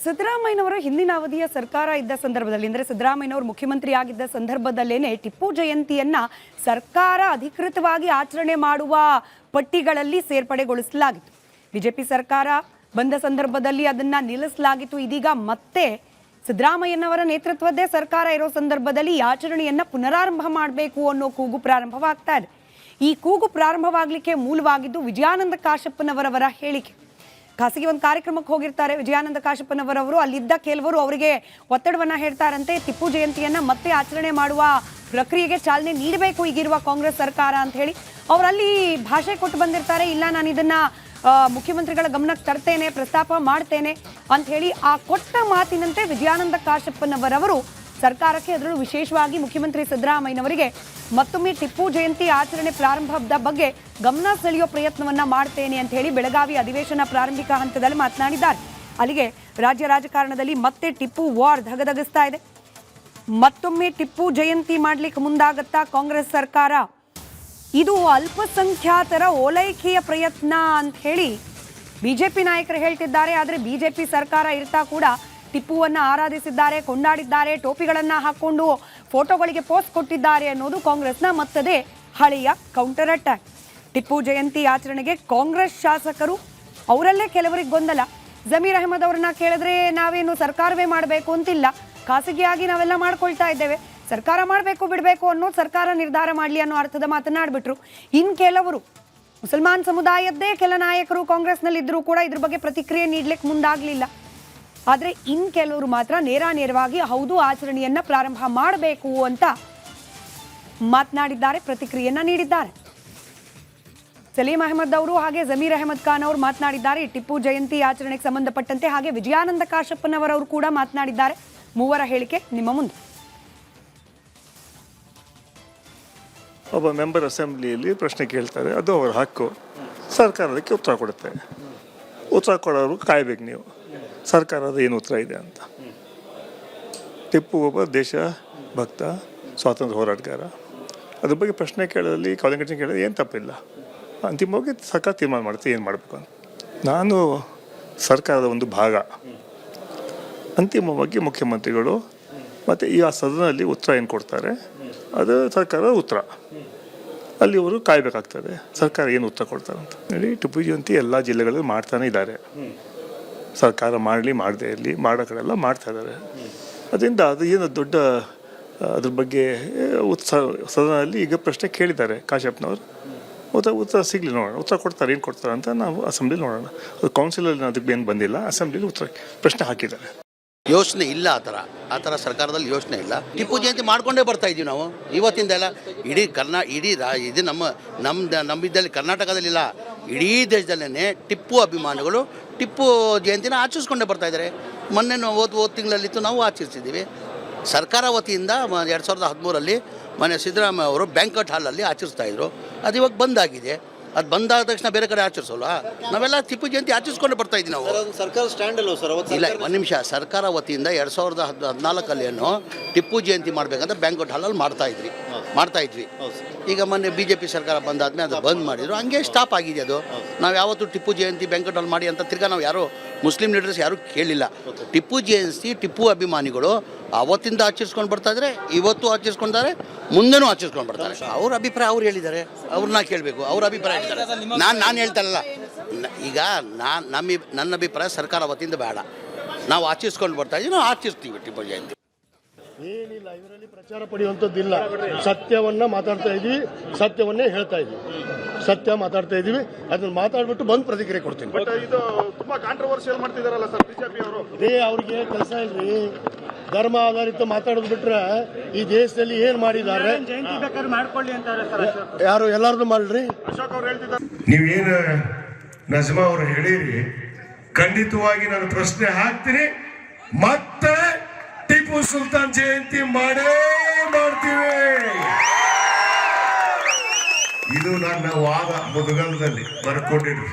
ಸಿದ್ದರಾಮಯ್ಯನವರ ಹಿಂದಿನ ಅವಧಿಯ ಸರ್ಕಾರ ಇದ್ದ ಸಂದರ್ಭದಲ್ಲಿ ಅಂದರೆ ಸಿದ್ದರಾಮಯ್ಯನವರು ಮುಖ್ಯಮಂತ್ರಿ ಆಗಿದ್ದ ಸಂದರ್ಭದಲ್ಲೇನೆ ಟಿಪ್ಪು ಜಯಂತಿಯನ್ನ ಸರ್ಕಾರ ಅಧಿಕೃತವಾಗಿ ಆಚರಣೆ ಮಾಡುವ ಪಟ್ಟಿಗಳಲ್ಲಿ ಸೇರ್ಪಡೆಗೊಳಿಸಲಾಗಿತ್ತು. ಬಿಜೆಪಿ ಸರ್ಕಾರ ಬಂದ ಸಂದರ್ಭದಲ್ಲಿ ಅದನ್ನ ನಿಲ್ಲಿಸಲಾಗಿತ್ತು. ಇದೀಗ ಮತ್ತೆ ಸಿದ್ದರಾಮಯ್ಯನವರ ನೇತೃತ್ವದ್ದೇ ಸರ್ಕಾರ ಇರೋ ಸಂದರ್ಭದಲ್ಲಿ ಈ ಆಚರಣೆಯನ್ನ ಪುನರಾರಂಭ ಮಾಡಬೇಕು ಅನ್ನೋ ಕೂಗು ಪ್ರಾರಂಭವಾಗ್ತಾ ಇದೆ. ಈ ಕೂಗು ಪ್ರಾರಂಭವಾಗಲಿಕ್ಕೆ ಮೂಲವಾಗಿದ್ದು ವಿಜಯಾನಂದ ಕಾಶಪ್ಪನವರವರ ಹೇಳಿಕೆ. ಖಾಸಗಿ ಒಂದು ಕಾರ್ಯಕ್ರಮಕ್ಕೆ ಹೋಗಿರ್ತಾರೆ ವಿಜಯಾನಂದ ಕಾಶಪ್ಪನವರವರು. ಅಲ್ಲಿದ್ದ ಕೆಲವರು ಅವರಿಗೆ ಒತ್ತಡವನ್ನ ಹೇಳ್ತಾರಂತೆ, ಟಿಪ್ಪು ಜಯಂತಿಯನ್ನ ಮತ್ತೆ ಆಚರಣೆ ಮಾಡುವ ಪ್ರಕ್ರಿಯೆಗೆ ಚಾಲನೆ ನೀಡಬೇಕು ಈಗಿರುವ ಕಾಂಗ್ರೆಸ್ ಸರ್ಕಾರ ಅಂತ ಹೇಳಿ ಅವರಲ್ಲಿ ಭಾಷೆ ಕೊಟ್ಟು ಬಂದಿರ್ತಾರೆ. ಇಲ್ಲ, ನಾನು ಇದನ್ನ ಮುಖ್ಯಮಂತ್ರಿಗಳ ಗಮನಕ್ಕೆ ತರ್ತೇನೆ, ಪ್ರಸ್ತಾಪ ಮಾಡ್ತೇನೆ ಅಂತ ಹೇಳಿ ಆ ಕೊಟ್ಟ ಮಾತಿನಂತೆ ವಿಜಯಾನಂದ ಕಾಶಪ್ಪನವರವರು ಸರ್ಕಾರಕ್ಕೆ, ಅದರಲ್ಲೂ ವಿಶೇಷವಾಗಿ ಮುಖ್ಯಮಂತ್ರಿ ಸಿದ್ದರಾಮಯ್ಯನವರಿಗೆ ಮತ್ತೊಮ್ಮೆ ಟಿಪ್ಪು ಜಯಂತಿ ಆಚರಣೆ ಪ್ರಾರಂಭದ ಬಗ್ಗೆ ಗಮನ ಸೆಳೆಯೋ ಪ್ರಯತ್ನವನ್ನ ಮಾಡ್ತೇನೆ ಅಂತ ಹೇಳಿ ಬೆಳಗಾವಿ ಅಧಿವೇಶನ ಪ್ರಾರಂಭಿಕ ಹಂತದಲ್ಲಿ ಮಾತನಾಡಿದ್ದಾರೆ. ಅಲ್ಲಿಗೆ ರಾಜ್ಯ ರಾಜಕಾರಣದಲ್ಲಿ ಮತ್ತೆ ಟಿಪ್ಪು ವಾರ್ ಧಗಧಗಿಸ್ತಾ ಇದೆ. ಮತ್ತೊಮ್ಮೆ ಟಿಪ್ಪು ಜಯಂತಿ ಮಾಡ್ಲಿಕ್ಕೆ ಮುಂದಾಗತ್ತಾ ಕಾಂಗ್ರೆಸ್ ಸರ್ಕಾರ? ಇದು ಅಲ್ಪಸಂಖ್ಯಾತರ ಓಲೈಕೆಯ ಪ್ರಯತ್ನ ಅಂತ ಹೇಳಿ ಬಿಜೆಪಿ ನಾಯಕರು ಹೇಳ್ತಿದ್ದಾರೆ. ಆದರೆ ಬಿಜೆಪಿ ಸರ್ಕಾರ ಇರ್ತಾ ಕೂಡ ಟಿಪ್ಪುವನ್ನ ಆರಾಧಿಸಿದ್ದಾರೆ, ಕೊಂಡಾಡಿದ್ದಾರೆ, ಟೋಪಿಗಳನ್ನ ಹಾಕೊಂಡು ಫೋಟೋಗಳಿಗೆ ಪೋಸ್ಟ್ ಕೊಟ್ಟಿದ್ದಾರೆ ಅನ್ನೋದು ಕಾಂಗ್ರೆಸ್ನ ಮತ್ತದೇ ಹಳೆಯ ಕೌಂಟರ್ ಅಟ್ಯಾಕ್. ಟಿಪ್ಪು ಜಯಂತಿ ಆಚರಣೆಗೆ ಕಾಂಗ್ರೆಸ್ ಶಾಸಕರು ಅವರಲ್ಲೇ ಕೆಲವರಿಗೆ ಗೊಂದಲ. ಜಮೀರ್ ಅಹಮದ್ ಅವರನ್ನ ಕೇಳಿದ್ರೆ ನಾವೇನು ಸರ್ಕಾರವೇ ಮಾಡಬೇಕು ಅಂತಿಲ್ಲ, ಖಾಸಗಿಯಾಗಿ ನಾವೆಲ್ಲ ಮಾಡ್ಕೊಳ್ತಾ ಇದ್ದೇವೆ, ಸರ್ಕಾರ ಮಾಡಬೇಕು ಬಿಡಬೇಕು ಅನ್ನೋದು ಸರ್ಕಾರ ನಿರ್ಧಾರ ಮಾಡಲಿ ಅನ್ನೋ ಅರ್ಥದ ಮಾತನಾಡ್ಬಿಟ್ರು. ಇನ್ನು ಕೆಲವರು ಮುಸಲ್ಮಾನ್ ಸಮುದಾಯದ್ದೇ ಕೆಲ ನಾಯಕರು ಕಾಂಗ್ರೆಸ್ನಲ್ಲಿ ಇದ್ರೂ ಕೂಡ ಇದ್ರ ಬಗ್ಗೆ ಪ್ರತಿಕ್ರಿಯೆ ನೀಡ್ಲಿಕ್ಕೆ ಮುಂದಾಗಲಿಲ್ಲ. ಆದರೆ ಇನ್ನು ಕೆಲವರು ಮಾತ್ರ ನೇರವಾಗಿ ಹೌದು ಆಚರಣೆಯನ್ನ ಪ್ರಾರಂಭ ಮಾಡಬೇಕು ಅಂತ ಮಾತನಾಡಿದ್ದಾರೆ, ಪ್ರತಿಕ್ರಿಯೆಯನ್ನ ನೀಡಿದ್ದಾರೆ. ಸಲೀಂ ಅಹಮದ್ ಅವರು ಹಾಗೆ ಜಮೀರ್ ಅಹಮದ್ ಖಾನ್ ಅವರು ಮಾತನಾಡಿದ್ದಾರೆ ಟಿಪ್ಪು ಜಯಂತಿ ಆಚರಣೆಗೆ ಸಂಬಂಧಪಟ್ಟಂತೆ. ಹಾಗೆ ವಿಜಯಾನಂದ ಕಾಶಪ್ಪನವರವರು ಕೂಡ ಮಾತನಾಡಿದ್ದಾರೆ. ಮೂವರ ಹೇಳಿಕೆ ನಿಮ್ಮ ಮುಂದೆ. ಒಬ್ಬ ಮೆಂಬರ್ ಅಸೆಂಬ್ಲಿಯಲ್ಲಿ ಪ್ರಶ್ನೆ ಕೇಳ್ತಾರೆ, ಅದು ಅವರ ಹಕ್ಕು. ಸರ್ಕಾರ ಅದಕ್ಕೆ ಉತ್ತರ ಕೊಡುತ್ತೆ. ಉತ್ತರ ಕೊಡೋರು ಕಾಯ್ಬೇಕು ನೀವು, ಸರ್ಕಾರದ ಏನು ಉತ್ತರ ಇದೆ ಅಂತ. ಟಿಪ್ಪು ಒಬ್ಬ ದೇಶ ಭಕ್ತ, ಸ್ವಾತಂತ್ರ್ಯ ಹೋರಾಟಗಾರ. ಅದ್ರ ಬಗ್ಗೆ ಪ್ರಶ್ನೆ ಕೇಳೋದ್ರಲ್ಲಿ, ಕಾಲಿಂಗ್ ಕೇಳೋದು ಏನು ತಪ್ಪಿಲ್ಲ. ಅಂತಿಮವಾಗಿ ಸರ್ಕಾರ ತೀರ್ಮಾನ ಮಾಡುತ್ತೆ ಏನು ಮಾಡಬೇಕು ಅಂತ. ನಾನು ಸರ್ಕಾರದ ಒಂದು ಭಾಗ. ಅಂತಿಮವಾಗಿ ಮುಖ್ಯಮಂತ್ರಿಗಳು ಮತ್ತು ಈ ಸದನದಲ್ಲಿ ಉತ್ತರ ಏನು ಕೊಡ್ತಾರೆ ಅದು ಸರ್ಕಾರದ ಉತ್ತರ. ಅಲ್ಲಿ ಅವರು ಕಾಯಬೇಕಾಗ್ತದೆ ಸರ್ಕಾರ ಏನು ಉತ್ತರ ಕೊಡ್ತಾರೆ ಅಂತ ಹೇಳಿ. ಟಿಪ್ಪು ಜಯಂತಿ ಎಲ್ಲ ಜಿಲ್ಲೆಗಳಲ್ಲಿ ಮಾಡ್ತಾನೆ ಇದ್ದಾರೆ. ಸರ್ಕಾರ ಮಾಡಲಿ ಮಾಡದೇ ಇರಲಿ ಮಾಡೋ ಕಡೆಲ್ಲ ಮಾಡ್ತಾ ಇದ್ದಾರೆ. ಅದರಿಂದ ಅದು ಏನು ದೊಡ್ಡ ಅದ್ರ ಬಗ್ಗೆ ಸದನದಲ್ಲಿ ಈಗ ಪ್ರಶ್ನೆ ಕೇಳಿದ್ದಾರೆ ಕಾಶಪ್ಪನವರು. ಉತ್ತರ ಸಿಗಲಿ, ನೋಡೋಣ ಉತ್ತರ ಕೊಡ್ತಾರೆ, ಏನು ಕೊಡ್ತಾರೆ ಅಂತ ನಾವು ಅಸೆಂಬ್ಲಿ ನೋಡೋಣ. ಅದು ಕೌನ್ಸಿಲಲ್ಲಿ ಅದಕ್ಕೆ ಏನು ಬಂದಿಲ್ಲ, ಅಸೆಂಬ್ಲಿಲಿ ಉತ್ತರ ಪ್ರಶ್ನೆ ಹಾಕಿದ್ದಾರೆ. ಯೋಚನೆ ಇಲ್ಲ, ಆ ಥರ ಸರ್ಕಾರದಲ್ಲಿ ಯೋಚನೆ ಇಲ್ಲ. ಟಿಪ್ಪು ಜಯಂತಿ ಮಾಡ್ಕೊಂಡೇ ಬರ್ತಾ ಇದ್ದೀವಿ ನಾವು ಇವತ್ತಿಂದೆಲ್ಲ. ಇಡೀ ಇದು ನಮ್ಮಿದ್ದಲ್ಲಿ ಕರ್ನಾಟಕದಲ್ಲಿಲ್ಲ, ಇಡೀ ದೇಶದಲ್ಲೇ ಟಿಪ್ಪು ಅಭಿಮಾನಿಗಳು ಟಿಪ್ಪು ಜಯಂತಿನ ಆಚರಿಸ್ಕೊಂಡೇ ಬರ್ತಾ ಇದ್ದಾರೆ. ಮೊನ್ನೆ ಹೋದ ತಿಂಗಳಲ್ಲಿತ್ತು, ನಾವು ಆಚರಿಸಿದ್ದೀವಿ. ಸರ್ಕಾರ ವತಿಯಿಂದ 2013 ಮೊನ್ನೆ ಸಿದ್ದರಾಮಯ್ಯ ಅವರು ಬ್ಯಾಂಕ್ವೆಟ್ ಹಾಲಲ್ಲಿ ಆಚರಿಸ್ತಾಯಿದ್ರು. ಅದು ಇವಾಗ ಬಂದಾಗಿದೆ. ಅದು ಬಂದಾದ ತಕ್ಷಣ ಬೇರೆ ಕಡೆ ಆಚರಿಸೋಲ್ಲ. ನಾವೆಲ್ಲ ಟಿಪ್ಪು ಜಯಂತಿ ಆಚರಿಸ್ಕೊಂಡು ಬರ್ತಾ ಇದ್ದೀವಿ ನಾವು. ಸರ್ಕಾರ ಸ್ಟ್ಯಾಂಡ್ ಅಲ್ಲ ಸರ್? ಇಲ್ಲ, ಒಂದು ನಿಮಿಷ. ಸರ್ಕಾರ ವತಿಯಿಂದ 2014 ಟಿಪ್ಪು ಜಯಂತಿ ಮಾಡಬೇಕಂತ ಬ್ಯಾಂಕ್ವೆಟ್ ಹಾಲಲ್ಲಿ ಮಾಡ್ತಾ ಇದ್ವಿ. ಈಗ ಮೊನ್ನೆ BJP ಸರ್ಕಾರ ಬಂದಾದ್ಮೇಲೆ ಅದು ಬಂದ್ ಮಾಡಿದ್ರು. ಹಂಗೆ ಸ್ಟಾಪ್ ಆಗಿದೆ ಅದು. ನಾವು ಯಾವತ್ತೂ ಟಿಪ್ಪು ಜಯಂತಿ ಬ್ಯಾಂಕ್ವೆಟ್ ಹಾಲ್ ಮಾಡಿ ಅಂತ ತಿರ್ಗಾ ನಾವು ಯಾರು ಮುಸ್ಲಿಂ ಲೀಡರ್ಸ್ ಯಾರೂ ಕೇಳಿಲ್ಲ. ಟಿಪ್ಪು ಜಯಂತಿ ಟಿಪ್ಪು ಅಭಿಮಾನಿಗಳು ಅವತ್ತಿಂದ ಆಚರಿಸ್ಕೊಂಡು ಬರ್ತಾ ಇದ್ದಾರೆ, ಇವತ್ತು ಆಚರಿಸ್ಕೊಂತಾರೆ, ಮುಂದೆನೂ ಆಚರಿಸ್ಕೊಂಡು ಬರ್ತಾರೆ. ಅವ್ರ ಅಭಿಪ್ರಾಯ ಅವ್ರು ಹೇಳಿದ್ದಾರೆ, ಅವ್ರನ್ನ ಕೇಳಬೇಕು. ಅವ್ರ ಅಭಿಪ್ರಾಯ ಹೇಳಿದ್ದಾರೆ, ನಾನು ಹೇಳ್ತಾರಲ್ಲ. ಈಗ ನನ್ನ ಅಭಿಪ್ರಾಯ ಸರ್ಕಾರ ವತಿಯಿಂದ ಬೇಡ, ನಾವು ಆಚರಿಸ್ಕೊಂಡು ಬರ್ತಾ ಇದ್ದೀವಿ, ನಾವು ಆಚರಿಸ್ತೀವಿ ಟಿಪ್ಪು ಜಯಂತಿ. ಏನಿಲ್ಲ, ಇದರಲ್ಲಿ ಪ್ರಚಾರ ಪಡೆಯುವಂಥದ್ದಿಲ್ಲ. ಸತ್ಯವನ್ನ ಮಾತಾಡ್ತಾ ಇದ್ದೀವಿ, ಸತ್ಯವನ್ನೇ ಹೇಳ್ತಾ ಇದ್ದೀವಿ, ಸತ್ಯ ಮಾತಾಡ್ತಾ ಇದ್ದೀವಿ. ಅದನ್ನ ಮಾತಾಡ್ಬಿಟ್ಟು ಬಂದು ಪ್ರತಿಕ್ರಿಯೆ ಕೊಡ್ತೀನಿ. ಬಟ್ ಇದು ತುಂಬಾ ಕಾಂಟ್ರವರ್ಸಿಯಲ್ ಮಾಡ್ತಿದಾರಲ್ಲ ಸರ್ ಬಿಜೆಪಿ ಅವರು. ಇದೇ ಅವ್ರಿಗೆ ಕೆಲಸ ಇಲ್ರಿ. ಧರ್ಮ ಆಧಾರಿತ ಮಾತಾಡೋದು ಬಿಟ್ರೆ ಈ ದೇಶದಲ್ಲಿ ಏನ್ ಮಾಡಿದ್ದಾರೆ? ಯಾರು ಎಲ್ಲಾರ್ದು ಮಾಡ್ರಿ. ಅಶೋಕ್ ಅವ್ರು ಹೇಳ್ತಿದ್ದಾರೆ. ನೀವೇನು ನಜ್ಮಾ ಅವರು ಹೇಳಿರಿ, ಖಂಡಿತವಾಗಿ ನಾನು ಪ್ರಶ್ನೆ ಹಾಕ್ತೀನಿ. ಮತ್ತೆ ಟಿಪ್ಪು ಸುಲ್ತಾನ್ ಜಯಂತಿ ಮಾಡೇ ಮಾಡ್ತೀವಿ. ಇದು ನನ್ನ ವಾದ, ಮುದುಗಲದಲ್ಲಿ ಬರ್ಕೊಂಡಿದ್ರು.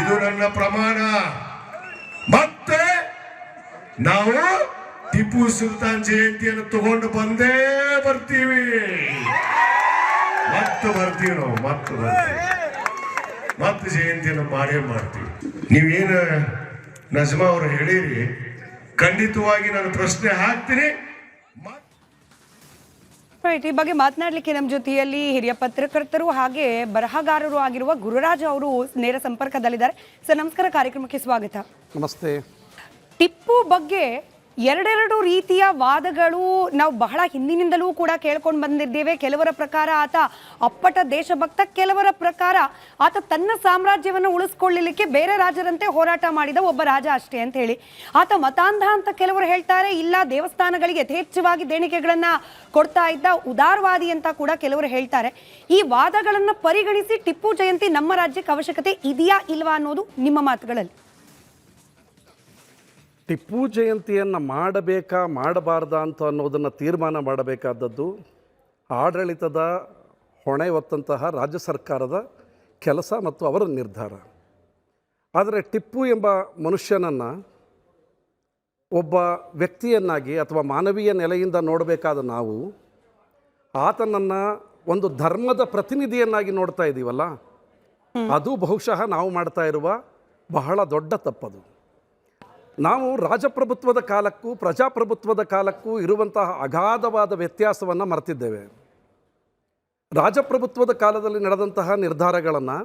ಇದು ನನ್ನ ಪ್ರಮಾಣ. ಮತ್ತೆ ನಾವು ಟಿಪ್ಪು ಸುಲ್ತಾನ್ ಜಯಂತಿಯನ್ನು ತಗೊಂಡು ಬಂದೇ ಬರ್ತೀವಿ. ನಾವು ಮತ್ತೆ ಜಯಂತಿಯನ್ನು ಮಾಡೇ ಮಾಡ್ತೀವಿ. ನೀವೇನು ನಜ್ಮಾ ಅವರು ಹೇಳಿರಿ, ಖಂಡಿತವಾಗಿ ನಾನು ಪ್ರಶ್ನೆ ಹಾಕ್ತೀನಿ. ರೈಟ್, ಈ ಬಗ್ಗೆ ಮಾತನಾಡಲಿಕ್ಕೆ ನಮ್ಮ ಜೊತೆಯಲ್ಲಿ ಹಿರಿಯ ಪತ್ರಕರ್ತರು ಹಾಗೆ ಬರಹಗಾರರು ಆಗಿರುವ ಗುರುರಾಜ್ ಅವರು ನೇರ ಸಂಪರ್ಕದಲ್ಲಿದ್ದಾರೆ. ಸರ್ ನಮಸ್ಕಾರ, ಕಾರ್ಯಕ್ರಮಕ್ಕೆ ಸ್ವಾಗತ. ನಮಸ್ತೆ. ಟಿಪ್ಪು ಬಗ್ಗೆ ಎರಡೆರಡು ರೀತಿಯ ವಾದಗಳು ನಾವು ಬಹಳ ಹಿಂದಿನಿಂದಲೂ ಕೂಡ ಕೇಳ್ಕೊಂಡು ಬಂದಿದ್ದೇವೆ. ಕೆಲವರ ಪ್ರಕಾರ ಆತ ಅಪ್ಪಟ ದೇಶಭಕ್ತ, ಕೆಲವರ ಪ್ರಕಾರ ಆತ ತನ್ನ ಸಾಮ್ರಾಜ್ಯವನ್ನು ಉಳಿಸ್ಕೊಳ್ಳಲಿಕ್ಕೆ ಬೇರೆ ರಾಜರಂತೆ ಹೋರಾಟ ಮಾಡಿದ ಒಬ್ಬ ರಾಜ ಅಷ್ಟೇ ಅಂತ ಹೇಳಿ. ಆತ ಮತಾಂಧ ಅಂತ ಕೆಲವರು ಹೇಳ್ತಾರೆ, ಇಲ್ಲ ದೇವಸ್ಥಾನಗಳಿಗೆ ಯಥೇಚ್ಛವಾಗಿ ದೇಣಿಗೆಗಳನ್ನ ಕೊಡ್ತಾ ಇದ್ದ ಉದಾರವಾದಿ ಅಂತ ಕೂಡ ಕೆಲವರು ಹೇಳ್ತಾರೆ. ಈ ವಾದಗಳನ್ನು ಪರಿಗಣಿಸಿ ಟಿಪ್ಪು ಜಯಂತಿ ನಮ್ಮ ರಾಜ್ಯಕ್ಕೆ ಅವಶ್ಯಕತೆ ಇದೆಯಾ ಇಲ್ವಾ ಅನ್ನೋದು ನಿಮ್ಮ ಮಾತುಗಳಲ್ಲಿ. ಟಿಪ್ಪು ಜಯಂತಿಯನ್ನು ಮಾಡಬೇಕಾ ಮಾಡಬಾರ್ದಾ ಅಂತ ಅನ್ನೋದನ್ನು ತೀರ್ಮಾನ ಮಾಡಬೇಕಾದದ್ದು ಆಡಳಿತದ ಹೊಣೆ ಹೊತ್ತಂತಹ ರಾಜ್ಯ ಸರ್ಕಾರದ ಕೆಲಸ ಮತ್ತು ಅವರ ನಿರ್ಧಾರ. ಆದರೆ ಟಿಪ್ಪು ಎಂಬ ಮನುಷ್ಯನನ್ನು ಒಬ್ಬ ವ್ಯಕ್ತಿಯನ್ನಾಗಿ ಅಥವಾ ಮಾನವೀಯ ನೆಲೆಯಿಂದ ನೋಡಬೇಕಾದ ನಾವು ಆತನನ್ನು ಒಂದು ಧರ್ಮದ ಪ್ರತಿನಿಧಿಯನ್ನಾಗಿ ನೋಡ್ತಾ ಇದ್ದೀವಲ್ಲ, ಅದು ಬಹುಶಃ ನಾವು ಮಾಡ್ತಾ ಇರುವ ಬಹಳ ದೊಡ್ಡ ತಪ್ಪದು. ನಾವು ರಾಜಪ್ರಭುತ್ವದ ಕಾಲಕ್ಕೂ ಪ್ರಜಾಪ್ರಭುತ್ವದ ಕಾಲಕ್ಕೂ ಇರುವಂತಹ ಅಗಾಧವಾದ ವ್ಯತ್ಯಾಸವನ್ನು ಮರೆತಿದ್ದೇವೆ. ರಾಜಪ್ರಭುತ್ವದ ಕಾಲದಲ್ಲಿ ನಡೆದಂತಹ ನಿರ್ಧಾರಗಳನ್ನು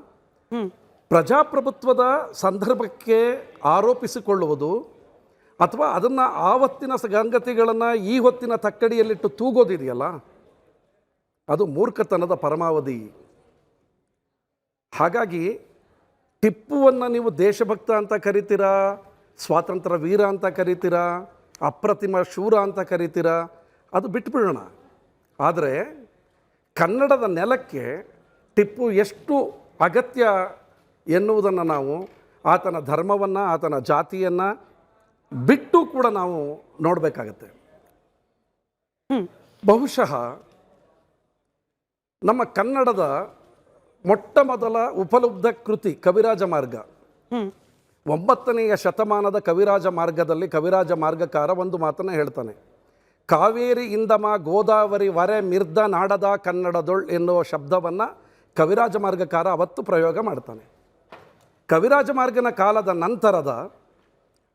ಪ್ರಜಾಪ್ರಭುತ್ವದ ಸಂದರ್ಭಕ್ಕೆ ಆರೋಪಿಸಿಕೊಳ್ಳುವುದು ಅಥವಾ ಅದನ್ನು ಆವತ್ತಿನ ಸಂಗತಿಗಳನ್ನು ಈ ಹೊತ್ತಿನ ತಕ್ಕಡಿಯಲ್ಲಿಟ್ಟು ತೂಗೋದಿದೆಯಲ್ಲ, ಅದು ಮೂರ್ಖತನದ ಪರಮಾವಧಿ. ಹಾಗಾಗಿ ಟಿಪ್ಪುವನ್ನು ನೀವು ದೇಶಭಕ್ತ ಅಂತ ಕರಿತೀರಾ, ಸ್ವಾತಂತ್ರ್ಯ ವೀರ ಅಂತ ಕರಿತೀರಾ, ಅಪ್ರತಿಮ ಶೂರ ಅಂತ ಕರಿತೀರಾ, ಅದು ಬಿಟ್ಬಿಡೋಣ. ಆದರೆ ಕನ್ನಡದ ನೆಲಕ್ಕೆ ಟಿಪ್ಪು ಎಷ್ಟು ಅಗತ್ಯ ಎನ್ನುವುದನ್ನು ನಾವು ಆತನ ಧರ್ಮವನ್ನು, ಆತನ ಜಾತಿಯನ್ನು ಬಿಟ್ಟು ಕೂಡ ನಾವು ನೋಡಬೇಕಾಗತ್ತೆ. ಬಹುಶಃ ನಮ್ಮ ಕನ್ನಡದ ಮೊಟ್ಟ ಮೊದಲ ಉಪಲಬ್ಧ ಕೃತಿ ಕವಿರಾಜ ಮಾರ್ಗ, 9ನೇ ಶತಮಾನದ ಕವಿರಾಜ ಮಾರ್ಗದಲ್ಲಿ ಕವಿರಾಜ ಮಾರ್ಗಕಾರ ಒಂದು ಮಾತನ್ನು ಹೇಳ್ತಾನೆ. ಕಾವೇರಿ ಇಂದಮ ಗೋದಾವರಿ ವರೆ ಮಿರ್ದ ನಾಡದ ಕನ್ನಡದೊಳ್ ಎನ್ನುವ ಶಬ್ದವನ್ನು ಕವಿರಾಜ ಮಾರ್ಗಕಾರ ಅವತ್ತು ಪ್ರಯೋಗ ಮಾಡ್ತಾನೆ. ಕವಿರಾಜ ಮಾರ್ಗನ ಕಾಲದ ನಂತರದ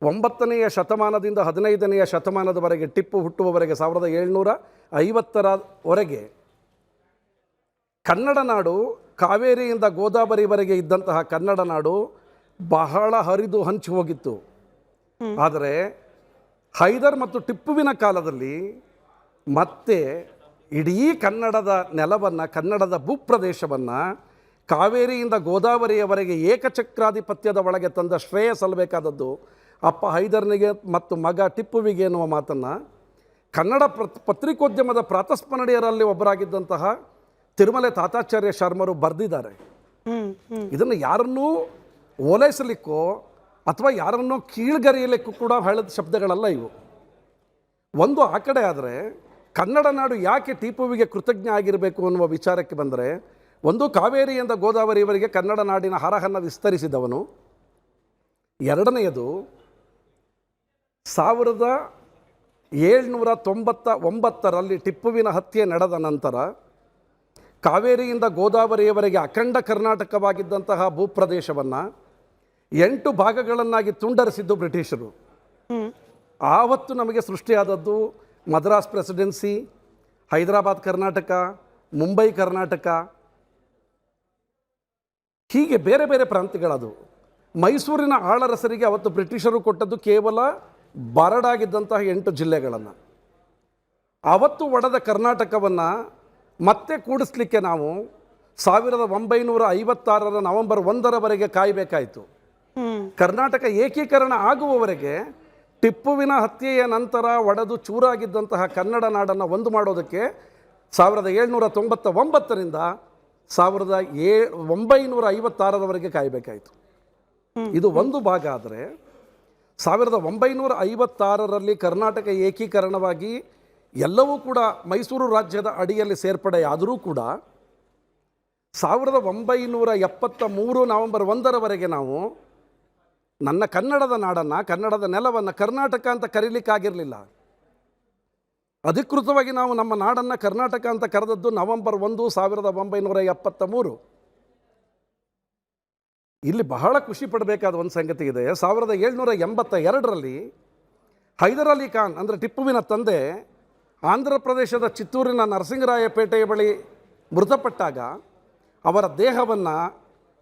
9ನೇ ಶತಮಾನದಿಂದ 15ನೇ ಶತಮಾನದವರೆಗೆ, ಟಿಪ್ಪು ಹುಟ್ಟುವವರೆಗೆ 1750ರವರೆಗೆ ಕನ್ನಡ ನಾಡು, ಕಾವೇರಿಯಿಂದ ಗೋದಾವರಿವರೆಗೆ ಇದ್ದಂತಹ ಕನ್ನಡ ನಾಡು ಬಹಳ ಹರಿದು ಹಂಚಿ ಹೋಗಿತ್ತು. ಆದರೆ ಹೈದರ್ ಮತ್ತು ಟಿಪ್ಪುವಿನ ಕಾಲದಲ್ಲಿ ಮತ್ತೆ ಇಡೀ ಕನ್ನಡದ ನೆಲವನ್ನು, ಕನ್ನಡದ ಭೂಪ್ರದೇಶವನ್ನು ಕಾವೇರಿಯಿಂದ ಗೋದಾವರಿಯವರೆಗೆ ಏಕಚಕ್ರಾಧಿಪತ್ಯದ ಒಳಗೆ ತಂದ ಶ್ರೇಯ ಸಲ್ಲಬೇಕಾದದ್ದು ಅಪ್ಪ ಹೈದರ್ನಿಗೆ ಮತ್ತು ಮಗ ಟಿಪ್ಪುವಿಗೆ ಎನ್ನುವ ಮಾತನ್ನು ಕನ್ನಡ ಪತ್ರಿಕೋದ್ಯಮದ ಪ್ರಾತಸ್ಮರಣೀಯರಲ್ಲಿ ಒಬ್ಬರಾಗಿದ್ದಂತಹ ತಿರುಮಲೆ ತಾತಾಚಾರ್ಯ ಶರ್ಮರು ಬರೆದಿದ್ದಾರೆ. ಇದನ್ನು ಯಾರನ್ನೂ ಓಲೈಸಲಿಕ್ಕೋ ಅಥವಾ ಯಾರನ್ನೋ ಕೀಳ್ಗರೆಯಲಿಕ್ಕೂ ಕೂಡ ಹೇಳಿದ ಶಬ್ದಗಳಲ್ಲ ಇವು. ಒಂದು ಆ ಕಡೆ ಆದರೆ ಕನ್ನಡ ನಾಡು ಯಾಕೆ ಟಿಪ್ಪುವಿಗೆ ಕೃತಜ್ಞ ಆಗಿರಬೇಕು ಅನ್ನುವ ವಿಚಾರಕ್ಕೆ ಬಂದರೆ, ಒಂದು ಕಾವೇರಿಯಿಂದ ಗೋದಾವರಿಯವರೆಗೆ ಕನ್ನಡ ನಾಡಿನ ಹರಹನ್ನು ವಿಸ್ತರಿಸಿದವನು. ಎರಡನೆಯದು 1799ರಲ್ಲಿ ಟಿಪ್ಪುವಿನ ಹತ್ಯೆ ನಡೆದ ನಂತರ ಕಾವೇರಿಯಿಂದ ಗೋದಾವರಿಯವರೆಗೆ ಅಖಂಡ ಕರ್ನಾಟಕವಾಗಿದ್ದಂತಹ ಭೂಪ್ರದೇಶವನ್ನು 8 ಭಾಗಗಳನ್ನಾಗಿ ತುಂಡರಿಸಿದ್ದು ಬ್ರಿಟಿಷರು. ಆವತ್ತು ನಮಗೆ ಸೃಷ್ಟಿಯಾದದ್ದು ಮದ್ರಾಸ್ ಪ್ರೆಸಿಡೆನ್ಸಿ, ಹೈದರಾಬಾದ್ ಕರ್ನಾಟಕ, ಮುಂಬೈ ಕರ್ನಾಟಕ, ಹೀಗೆ ಬೇರೆ ಬೇರೆ ಪ್ರಾಂತ್ಯಗಳದು. ಮೈಸೂರಿನ ಆಳರಸರಿಗೆ ಅವತ್ತು ಬ್ರಿಟಿಷರು ಕೊಟ್ಟದ್ದು ಕೇವಲ ಬರಡಾಗಿದ್ದಂತಹ 8 ಜಿಲ್ಲೆಗಳನ್ನು. ಅವತ್ತು ಒಡೆದ ಕರ್ನಾಟಕವನ್ನು ಮತ್ತೆ ಕೂಡಿಸ್ಲಿಕ್ಕೆ ನಾವು 1956ರ ನವೆಂಬರ್ 1ರವರೆಗೆ ಕಾಯಬೇಕಾಯಿತು. ಕರ್ನಾಟಕ ಏಕೀಕರಣ ಆಗುವವರೆಗೆ ಟಿಪ್ಪುವಿನ ಹತ್ಯೆಯ ನಂತರ ಒಡೆದು ಚೂರಾಗಿದ್ದಂತಹ ಕನ್ನಡ ನಾಡನ್ನು ಒಂದು ಮಾಡೋದಕ್ಕೆ 1799ರಿಂದ 1956ರವರೆಗೆ ಕಾಯಬೇಕಾಯಿತು. ಇದು ಒಂದು ಭಾಗ. ಆದರೆ 1956ರಲ್ಲಿ ಕರ್ನಾಟಕ ಏಕೀಕರಣವಾಗಿ ಎಲ್ಲವೂ ಕೂಡ ಮೈಸೂರು ರಾಜ್ಯದ ಅಡಿಯಲ್ಲಿ ಸೇರ್ಪಡೆಯಾದರೂ ಕೂಡ 1973 ನವೆಂಬರ್ 1ರವರೆಗೆ ನಾವು ನನ್ನ ಕನ್ನಡದ ನಾಡನ್ನು, ಕನ್ನಡದ ನೆಲವನ್ನು ಕರ್ನಾಟಕ ಅಂತ ಕರೀಲಿಕ್ಕಾಗಿರಲಿಲ್ಲ. ಅಧಿಕೃತವಾಗಿ ನಾವು ನಮ್ಮ ನಾಡನ್ನು ಕರ್ನಾಟಕ ಅಂತ ಕರೆದದ್ದು ನವೆಂಬರ್ 1, 1973. ಇಲ್ಲಿ ಬಹಳ ಖುಷಿ ಪಡಬೇಕಾದ ಒಂದು ಸಂಗತಿ ಇದೆ. 1782ರಲ್ಲಿ ಹೈದರ್ ಅಲಿ ಖಾನ್ ಅಂದರೆ ಟಿಪ್ಪುವಿನ ತಂದೆ ಆಂಧ್ರ ಪ್ರದೇಶದ ಚಿತ್ತೂರಿನ ನರಸಿಂಗರಾಯಪೇಟೆಯ ಬಳಿ ಮೃತಪಟ್ಟಾಗ ಅವರ ದೇಹವನ್ನು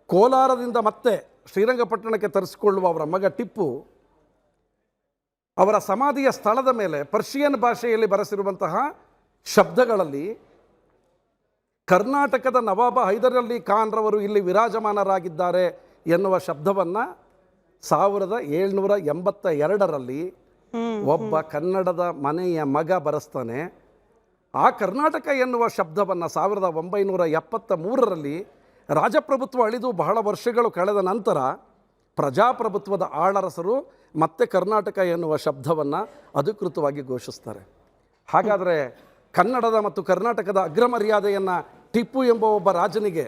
ಕೋಲಾರದಿಂದ ಮತ್ತೆ ಶ್ರೀರಂಗಪಟ್ಟಣಕ್ಕೆ ತರಿಸಿಕೊಳ್ಳುವ ಅವರ ಮಗ ಟಿಪ್ಪು ಅವರ ಸಮಾಧಿಯ ಸ್ಥಳದ ಮೇಲೆ ಪರ್ಷಿಯನ್ ಭಾಷೆಯಲ್ಲಿ ಬರೆಸಿರುವಂತಹ ಶಬ್ದಗಳಲ್ಲಿ ಕರ್ನಾಟಕದ ನವಾಬ ಹೈದರ್ ಅಲಿ ಖಾನ್ ರವರು ಇಲ್ಲಿ ವಿರಾಜಮಾನರಾಗಿದ್ದಾರೆ ಎನ್ನುವ ಶಬ್ದವನ್ನು 1782ರಲ್ಲಿ ಒಬ್ಬ ಕನ್ನಡದ ಮನೆಯ ಮಗ ಬರೆಸ್ತಾನೆ. ಆ ಕರ್ನಾಟಕ ಎನ್ನುವ ಶಬ್ದವನ್ನು 1973ರಲ್ಲಿ ರಾಜಪ್ರಭುತ್ವ ಅಳಿದು ಬಹಳ ವರ್ಷಗಳು ಕಳೆದ ನಂತರ ಪ್ರಜಾಪ್ರಭುತ್ವದ ಆಳರಸರು ಮತ್ತೆ ಕರ್ನಾಟಕ ಎನ್ನುವ ಶಬ್ದವನ್ನು ಅಧಿಕೃತವಾಗಿ ಘೋಷಿಸ್ತಾರೆ. ಹಾಗಾದರೆ ಕನ್ನಡದ ಮತ್ತು ಕರ್ನಾಟಕದ ಅಗ್ರಮರ್ಯಾದೆಯನ್ನು ಟಿಪ್ಪು ಎಂಬ ಒಬ್ಬ ರಾಜನಿಗೆ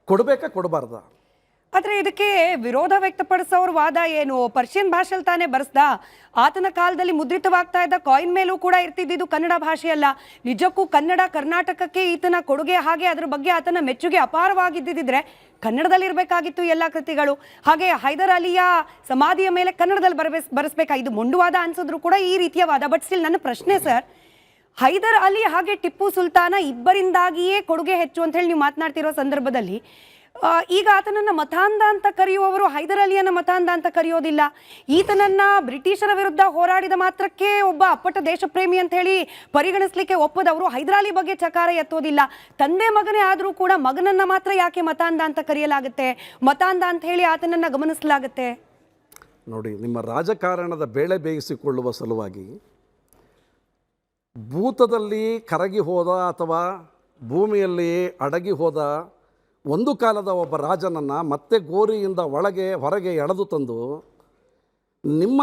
ಕೊಡಬೇಕಾ ಕೊಡಬಾರ್ದ? ಆದ್ರೆ ಇದಕ್ಕೆ ವಿರೋಧ ವ್ಯಕ್ತಪಡಿಸೋರ ವಾದ ಏನು? ಪರ್ಷಿಯನ್ ಭಾಷೆಯಲ್ಲಿ ತಾನೇ ಬರ್ಸ್ದ, ಆತನ ಕಾಲದಲ್ಲಿ ಮುದ್ರಿತವಾಗ್ತಾ ಇದ್ದ ಕಾಯಿನ್ ಮೇಲೂ ಕೂಡ ಇರ್ತಿದ್ದು ಕನ್ನಡ ಭಾಷೆಯಲ್ಲ. ನಿಜಕ್ಕೂ ಕನ್ನಡ ಕರ್ನಾಟಕಕ್ಕೆ ಈತನ ಕೊಡುಗೆ, ಹಾಗೆ ಅದ್ರ ಬಗ್ಗೆ ಆತನ ಮೆಚ್ಚುಗೆ ಅಪಾರವಾಗಿದ್ದಿದ್ರೆ ಕನ್ನಡದಲ್ಲಿ ಇರಬೇಕಾಗಿತ್ತು ಎಲ್ಲ ಕೃತಿಗಳು. ಹಾಗೆ ಹೈದರ್ ಅಲಿಯ ಸಮಾಧಿಯ ಮೇಲೆ ಕನ್ನಡದಲ್ಲಿ ಬರೆಸ್ಬೇಕಾ? ಇದು ಮೊಂಡುವಾದ ಅನ್ಸಿದ್ರು ಕೂಡ ಈ ರೀತಿಯ ವಾದ. ಬಟ್ ಸ್ಟಿಲ್ ನನ್ನ ಪ್ರಶ್ನೆ ಸರ್, ಹೈದರ್ ಅಲಿ ಹಾಗೆ ಟಿಪ್ಪು ಸುಲ್ತಾನ ಇಬ್ಬರಿಂದಾಗಿಯೇ ಕೊಡುಗೆ ಹೆಚ್ಚು ಅಂತ ಹೇಳಿ ನೀವು ಮಾತನಾಡ್ತಿರೋ ಸಂದರ್ಭದಲ್ಲಿ ಈಗ ಆತನನ್ನ ಮತಾಂಧ ಅಂತ ಕರೆಯುವವರು ಹೈದರ್ ಅಲಿಯನ್ನ ಮತಾಂಧ ಅಂತ ಕರೆಯೋದಿಲ್ಲ. ಈತನನ್ನ ಬ್ರಿಟಿಷರ ವಿರುದ್ಧ ಹೋರಾಡಿದ ಮಾತ್ರಕ್ಕೆ ಒಬ್ಬ ಅಪ್ಪಟ ದೇಶಪ್ರೇಮಿ ಅಂತ ಹೇಳಿ ಪರಿಗಣಿಸ್ಲಿಕ್ಕೆ ಒಪ್ಪದವರು ಹೈದರ್ ಅಲಿ ಬಗ್ಗೆ ಚಕಾರ ಎತ್ತೋದಿಲ್ಲ. ತಂದೆ ಮಗನೇ ಆದರೂ ಕೂಡ ಮಗನನ್ನ ಮಾತ್ರ ಯಾಕೆ ಮತಾಂಧ ಅಂತ ಕರೆಯಲಾಗುತ್ತೆ, ಮತಾಂಧ ಅಂತ ಹೇಳಿ ಆತನನ್ನ ಗಮನಿಸಲಾಗುತ್ತೆ? ನೋಡಿ, ನಿಮ್ಮ ರಾಜಕಾರಣದ ಬೇಳೆ ಬೇಯಿಸಿಕೊಳ್ಳುವ ಸಲುವಾಗಿ ಭೂತದಲ್ಲಿ ಕರಗಿ ಹೋದ ಅಥವಾ ಭೂಮಿಯಲ್ಲಿ ಅಡಗಿ ಹೋದ ಒಂದು ಕಾಲದ ಒಬ್ಬ ರಾಜನನ್ನು ಮತ್ತೆ ಗೋರಿಯಿಂದ ಹೊರಗೆ ಎಳೆದು ತಂದು ನಿಮ್ಮ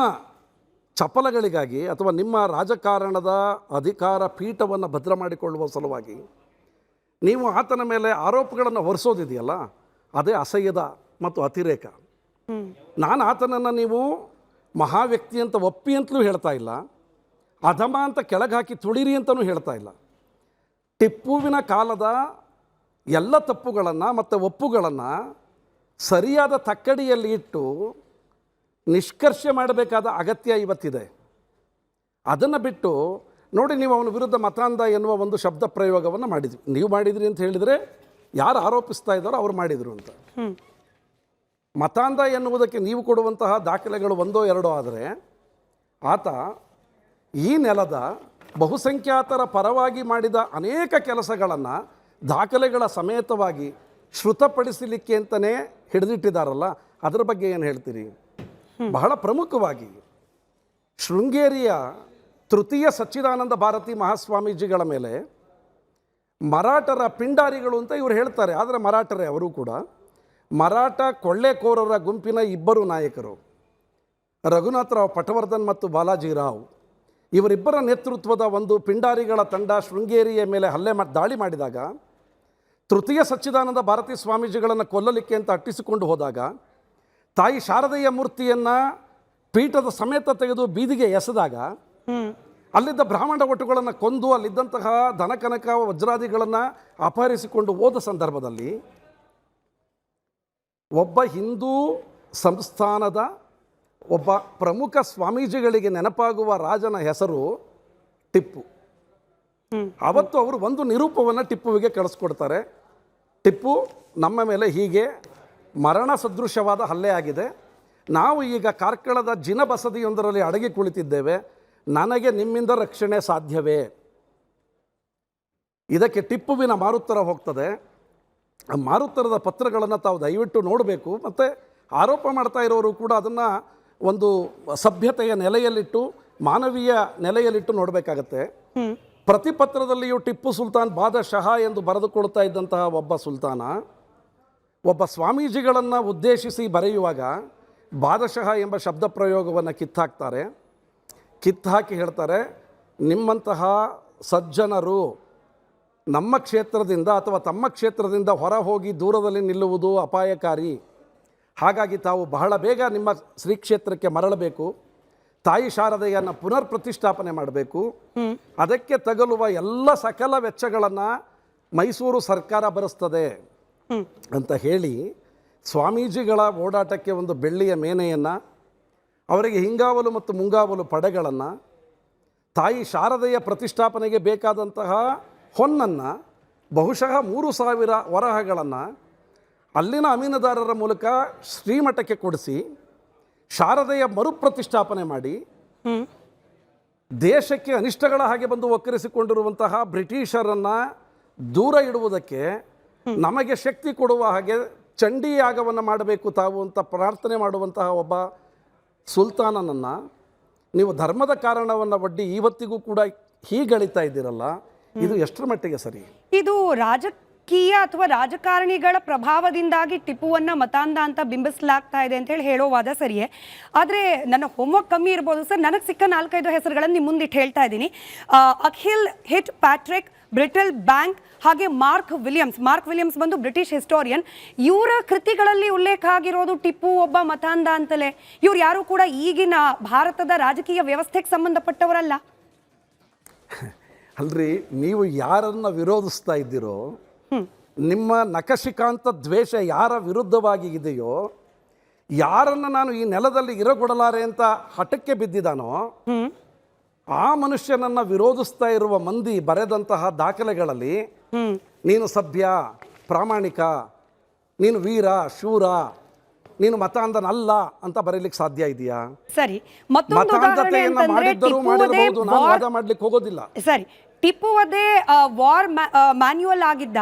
ಚಪಲಗಳಿಗಾಗಿ ಅಥವಾ ನಿಮ್ಮ ರಾಜಕಾರಣದ ಅಧಿಕಾರ ಪೀಠವನ್ನು ಭದ್ರ ಮಾಡಿಕೊಳ್ಳುವ ಸಲುವಾಗಿ ನೀವು ಆತನ ಮೇಲೆ ಆರೋಪಗಳನ್ನು ಹೊರಿಸೋದಿದೆಯಲ್ಲ, ಅದೇ ಅಸಹ್ಯದ ಮತ್ತು ಅತಿರೇಕ. ನಾನು ಆತನನ್ನು ನೀವು ಮಹಾವ್ಯಕ್ತಿ ಅಂತ ಒಪ್ಪಿ ಅಂತಲೂ ಹೇಳ್ತಾ ಇಲ್ಲ, ಅಧಮ ಅಂತ ಕೆಳಗೆ ಹಾಕಿ ತುಳಿರಿ ಅಂತಲೂ ಹೇಳ್ತಾ ಇಲ್ಲ. ಟಿಪ್ಪುವಿನ ಕಾಲದ ಎಲ್ಲ ತಪ್ಪುಗಳನ್ನು ಮತ್ತು ಒಪ್ಪುಗಳನ್ನು ಸರಿಯಾದ ತಕ್ಕಡಿಯಲ್ಲಿ ಇಟ್ಟು ನಿಷ್ಕರ್ಷೆ ಮಾಡಬೇಕಾದ ಅಗತ್ಯ ಇವತ್ತಿದೆ. ಅದನ್ನು ಬಿಟ್ಟು ನೋಡಿ, ನೀವು ಅವನ ವಿರುದ್ಧ ಮತಾಂಧ ಎನ್ನುವ ಒಂದು ಶಬ್ದ ಪ್ರಯೋಗವನ್ನು ಮಾಡಿದ್ವಿ. ನೀವು ಮಾಡಿದ್ರಿ ಅಂತ ಹೇಳಿದರೆ ಯಾರು ಆರೋಪಿಸ್ತಾ ಇದ್ದಾರೋ ಅವ್ರು ಮಾಡಿದರು ಅಂತ. ಮತಾಂಧ ಎನ್ನುವುದಕ್ಕೆ ನೀವು ಕೊಡುವಂತಹ ದಾಖಲೆಗಳು ಒಂದೋ ಎರಡೋ ಆದರೆ ಆತ ಈ ನೆಲದ ಬಹುಸಂಖ್ಯಾತರ ಪರವಾಗಿ ಮಾಡಿದ ಅನೇಕ ಕೆಲಸಗಳನ್ನು ದಾಖಲೆಗಳ ಸಮೇತವಾಗಿ ಶ್ರುತಪಡಿಸಲಿಕ್ಕೆ ಅಂತಲೇ ಹಿಡಿದಿಟ್ಟಿದ್ದಾರಲ್ಲ, ಅದರ ಬಗ್ಗೆ ಏನು ಹೇಳ್ತೀರಿ? ಬಹಳ ಪ್ರಮುಖವಾಗಿ ಶೃಂಗೇರಿಯ ತೃತೀಯ ಸಚ್ಚಿದಾನಂದ ಭಾರತಿ ಮಹಾಸ್ವಾಮೀಜಿಗಳ ಮೇಲೆ ಮರಾಠರ ಪಿಂಡಾರಿಗಳು ಅಂತ ಇವರು ಹೇಳ್ತಾರೆ. ಆದರೆ ಮರಾಠರೇ ಅವರು ಕೂಡ. ಮರಾಠ ಕೊಳ್ಳೆಕೋರರ ಗುಂಪಿನ ಇಬ್ಬರು ನಾಯಕರು, ರಘುನಾಥರಾವ್ ಪಟವರ್ಧನ್ ಮತ್ತು ಬಾಲಾಜಿರಾವ್, ಇವರಿಬ್ಬರ ನೇತೃತ್ವದ ಒಂದು ಪಿಂಡಾರಿಗಳ ತಂಡ ಶೃಂಗೇರಿಯ ಮೇಲೆ ದಾಳಿ ಮಾಡಿದಾಗ ತೃತೀಯ ಸಚ್ಚಿದಾನಂದ ಭಾರತಿ ಸ್ವಾಮೀಜಿಗಳನ್ನು ಕೊಲ್ಲಲಿಕ್ಕೆ ಅಂತ ಅಟ್ಟಿಸಿಕೊಂಡು ಹೋದಾಗ ತಾಯಿ ಶಾರದೆಯ ಮೂರ್ತಿಯನ್ನು ಪೀಠದ ಸಮೇತ ತೆಗೆದು ಬೀದಿಗೆ ಎಸೆದಾಗ ಅಲ್ಲಿದ್ದ ಬ್ರಾಹ್ಮಣ ಒಟ್ಟುಗಳನ್ನು ಕೊಂದು ಅಲ್ಲಿದ್ದಂತಹ ಧನಕನಕ ವಜ್ರಾದಿಗಳನ್ನು ಅಪಹರಿಸಿಕೊಂಡು ಹೋದ ಸಂದರ್ಭದಲ್ಲಿ ಒಬ್ಬ ಹಿಂದೂ ಸಂಸ್ಥಾನದ ಒಬ್ಬ ಪ್ರಮುಖ ಸ್ವಾಮೀಜಿಗಳಿಗೆ ನೆನಪಾಗುವ ರಾಜನ ಹೆಸರು ಟಿಪ್ಪು. ಅವತ್ತು ಅವರು ಒಂದು ನಿರೂಪವನ್ನು ಟಿಪ್ಪುವಿಗೆ ಕಳಿಸ್ಕೊಡ್ತಾರೆ. ಟಿಪ್ಪು, ನಮ್ಮ ಮೇಲೆ ಹೀಗೆ ಮರಣ ಸದೃಶವಾದ ಹಲ್ಲೆ ಆಗಿದೆ, ನಾವು ಈಗ ಕಾರ್ಕಳದ ಜಿನ ಬಸದಿಯೊಂದರಲ್ಲಿ ಅಡಗಿ ಕುಳಿತಿದ್ದೇವೆ, ನನಗೆ ನಿಮ್ಮಿಂದ ರಕ್ಷಣೆ ಸಾಧ್ಯವೇ? ಇದಕ್ಕೆ ಟಿಪ್ಪುವಿನ ಮಾರುತ್ತರ ಹೋಗ್ತದೆ. ಆ ಮಾರುತ್ತರದ ಪತ್ರಗಳನ್ನು ತಾವು ದಯವಿಟ್ಟು ನೋಡಬೇಕು. ಮತ್ತು ಆರೋಪ ಮಾಡ್ತಾ ಇರೋರು ಕೂಡ ಅದನ್ನು ಒಂದು ಸಭ್ಯತೆಯ ನೆಲೆಯಲ್ಲಿಟ್ಟು, ಮಾನವೀಯ ನೆಲೆಯಲ್ಲಿಟ್ಟು ನೋಡಬೇಕಾಗತ್ತೆ. ಪ್ರತಿ ಪತ್ರದಲ್ಲಿಯೂ ಟಿಪ್ಪು ಸುಲ್ತಾನ್ ಬಾದಶಃ ಎಂದು ಬರೆದುಕೊಳ್ತಾ ಇದ್ದಂತಹ ಒಬ್ಬ ಸುಲ್ತಾನ ಒಬ್ಬ ಸ್ವಾಮೀಜಿಗಳನ್ನು ಉದ್ದೇಶಿಸಿ ಬರೆಯುವಾಗ ಬಾದಶಃ ಎಂಬ ಶಬ್ದ ಪ್ರಯೋಗವನ್ನು ಕಿತ್ತಾಕ್ತಾರೆ. ಕಿತ್ತಾಕಿ ಹೇಳ್ತಾರೆ, ನಿಮ್ಮಂತಹ ಸಜ್ಜನರು ನಮ್ಮ ಕ್ಷೇತ್ರದಿಂದ ಅಥವಾ ತಮ್ಮ ಕ್ಷೇತ್ರದಿಂದ ಹೊರ ಹೋಗಿ ದೂರದಲ್ಲಿ ನಿಲ್ಲುವುದು ಅಪಾಯಕಾರಿ. ಹಾಗಾಗಿ ತಾವು ಬಹಳ ಬೇಗ ನಿಮ್ಮ ಶ್ರೀ ಕ್ಷೇತ್ರಕ್ಕೆ ಮರಳಬೇಕು, ತಾಯಿ ಶಾರದೆಯನ್ನು ಪುನರ್ ಪ್ರತಿಷ್ಠಾಪನೆ ಮಾಡಬೇಕು, ಅದಕ್ಕೆ ತಗಲುವ ಎಲ್ಲ ಸಕಲ ವೆಚ್ಚಗಳನ್ನು ಮೈಸೂರು ಸರ್ಕಾರ ಭರಿಸ್ತದೆ ಅಂತ ಹೇಳಿ ಸ್ವಾಮೀಜಿಗಳ ಓಡಾಟಕ್ಕೆ ಒಂದು ಬೆಳ್ಳಿಯ ಮೇನೆಯನ್ನು, ಅವರಿಗೆ ಹಿಂಗಾವಲು ಮತ್ತು ಮುಂಗಾವಲು ಪಡೆಗಳನ್ನು, ತಾಯಿ ಶಾರದೆಯ ಪ್ರತಿಷ್ಠಾಪನೆಗೆ ಬೇಕಾದಂತಹ ಹೊನ್ನನ್ನು, ಬಹುಶಃ 3,000 ವರಹಗಳನ್ನು ಅಲ್ಲಿನ ಅಮೀನುದಾರರ ಮೂಲಕ ಶ್ರೀಮಠಕ್ಕೆ ಕೊಡಿಸಿ ಶಾರದೆಯ ಮರುಪ್ರತಿಷ್ಠಾಪನೆ ಮಾಡಿ ದೇಶಕ್ಕೆ ಅನಿಷ್ಟಗಳ ಹಾಗೆ ಬಂದು ಒಕ್ಕರಿಸಿಕೊಂಡಿರುವಂತಹ ಬ್ರಿಟಿಷರನ್ನು ದೂರ ಇಡುವುದಕ್ಕೆ ನಮಗೆ ಶಕ್ತಿ ಕೊಡುವ ಹಾಗೆ ಚಂಡೀ ಯಾಗವನ್ನು ಮಾಡಬೇಕು ತಾವು ಅಂತ ಪ್ರಾರ್ಥನೆ ಮಾಡುವಂತಹ ಒಬ್ಬ ಸುಲ್ತಾನನನ್ನು ನೀವು ಧರ್ಮದ ಕಾರಣವನ್ನು ಒಡ್ಡಿ ಇವತ್ತಿಗೂ ಕೂಡ ಹೀಗಳಿತಾ ಇದ್ದೀರಲ್ಲ, ಇದು ಎಷ್ಟರ ಮಟ್ಟಿಗೆ ಸರಿ? ಇದು ರಾಜಕೀಯ ಅಥವಾ ರಾಜಕಾರಣಿಗಳ ಪ್ರಭಾವದಿಂದಾಗಿ ಟಿಪ್ಪುವನ್ನ ಮತಾಂಧ ಅಂತ ಬಿಂಬಿಸಲಾಗ್ತಾ ಇದೆ ಅಂತ ಹೇಳಿ ಹೇಳೋ ವಾದ ಸರಿಯೇ. ಆದರೆ ನನ್ನ ಹೋಮ್ವರ್ಕ್ ಕಮ್ಮಿ ಇರ್ಬೋದು ಸರ್. ನನಗೆ ಸಿಕ್ಕ 4-5 ಹೆಸರುಗಳನ್ನು ನಿಮ್ಮ ಮುಂದಿಟ್ಟು ಹೇಳ್ತಾ ಇದ್ದೀನಿ. Akhil hit Patrick, brittle bank, ಹಾಗೆ ಮಾರ್ಕ್ ವಿಲಿಯಮ್ಸ್ ಬಂದು ಬ್ರಿಟಿಷ್ ಹಿಸ್ಟೋರಿಯನ್. ಇವರ ಕೃತಿಗಳಲ್ಲಿ ಉಲ್ಲೇಖ ಆಗಿರೋದು ಟಿಪ್ಪು ಒಬ್ಬ ಮತಾಂಧ ಅಂತಲೇ. ಇವ್ರು ಯಾರು ಕೂಡ ಈಗಿನ ಭಾರತದ ರಾಜಕೀಯ ವ್ಯವಸ್ಥೆಗೆ ಸಂಬಂಧಪಟ್ಟವರಲ್ಲ. ಅಲ್ರಿ, ನೀವು ಯಾರನ್ನ ವಿರೋಧಿಸ್ತಾ ಇದ್ದೀರೋ, ನಿಮ್ಮ ನಖಶಿಕಾಂತ ದ್ವೇಷ ಯಾರ ವಿರುದ್ಧವಾಗಿ ಇದೆಯೋ, ಯಾರನ್ನು ನಾನು ಈ ನೆಲದಲ್ಲಿ ಇರಗೊಡಲಾರೆ ಅಂತ ಹಠಕ್ಕೆ ಬಿದ್ದಿದ್ದಾನೋ ಆ ಮನುಷ್ಯನನ್ನು ವಿರೋಧಿಸ್ತಾ ಇರುವ ಮಂದಿ ಬರೆದಂತಹ ದಾಖಲೆಗಳಲ್ಲಿ ನೀನು ಸಭ್ಯ, ಪ್ರಾಮಾಣಿಕ, ನೀನು ವೀರ, ಶೂರ, ನೀನು ಮತಾಂಧನಲ್ಲ ಅಂತ ಬರೀಲಿಕ್ಕೆ ಸಾಧ್ಯ ಇದೆಯಾ? ಸರಿ, ಮತ್ತೊಂದು ಉದಾಹರಣೆ ಅಂತಂದ್ರೆ ವಾದ ಮಾಡ್ಲಿಕ್ಕೆ ಹೋಗೋದಿಲ್ಲ. ಸರಿ, ಟಿಪ್ಪುವದೇ ವಾರ್ ಮ್ಯಾನ್ಯುವಲ್ ಆಗಿದ್ದ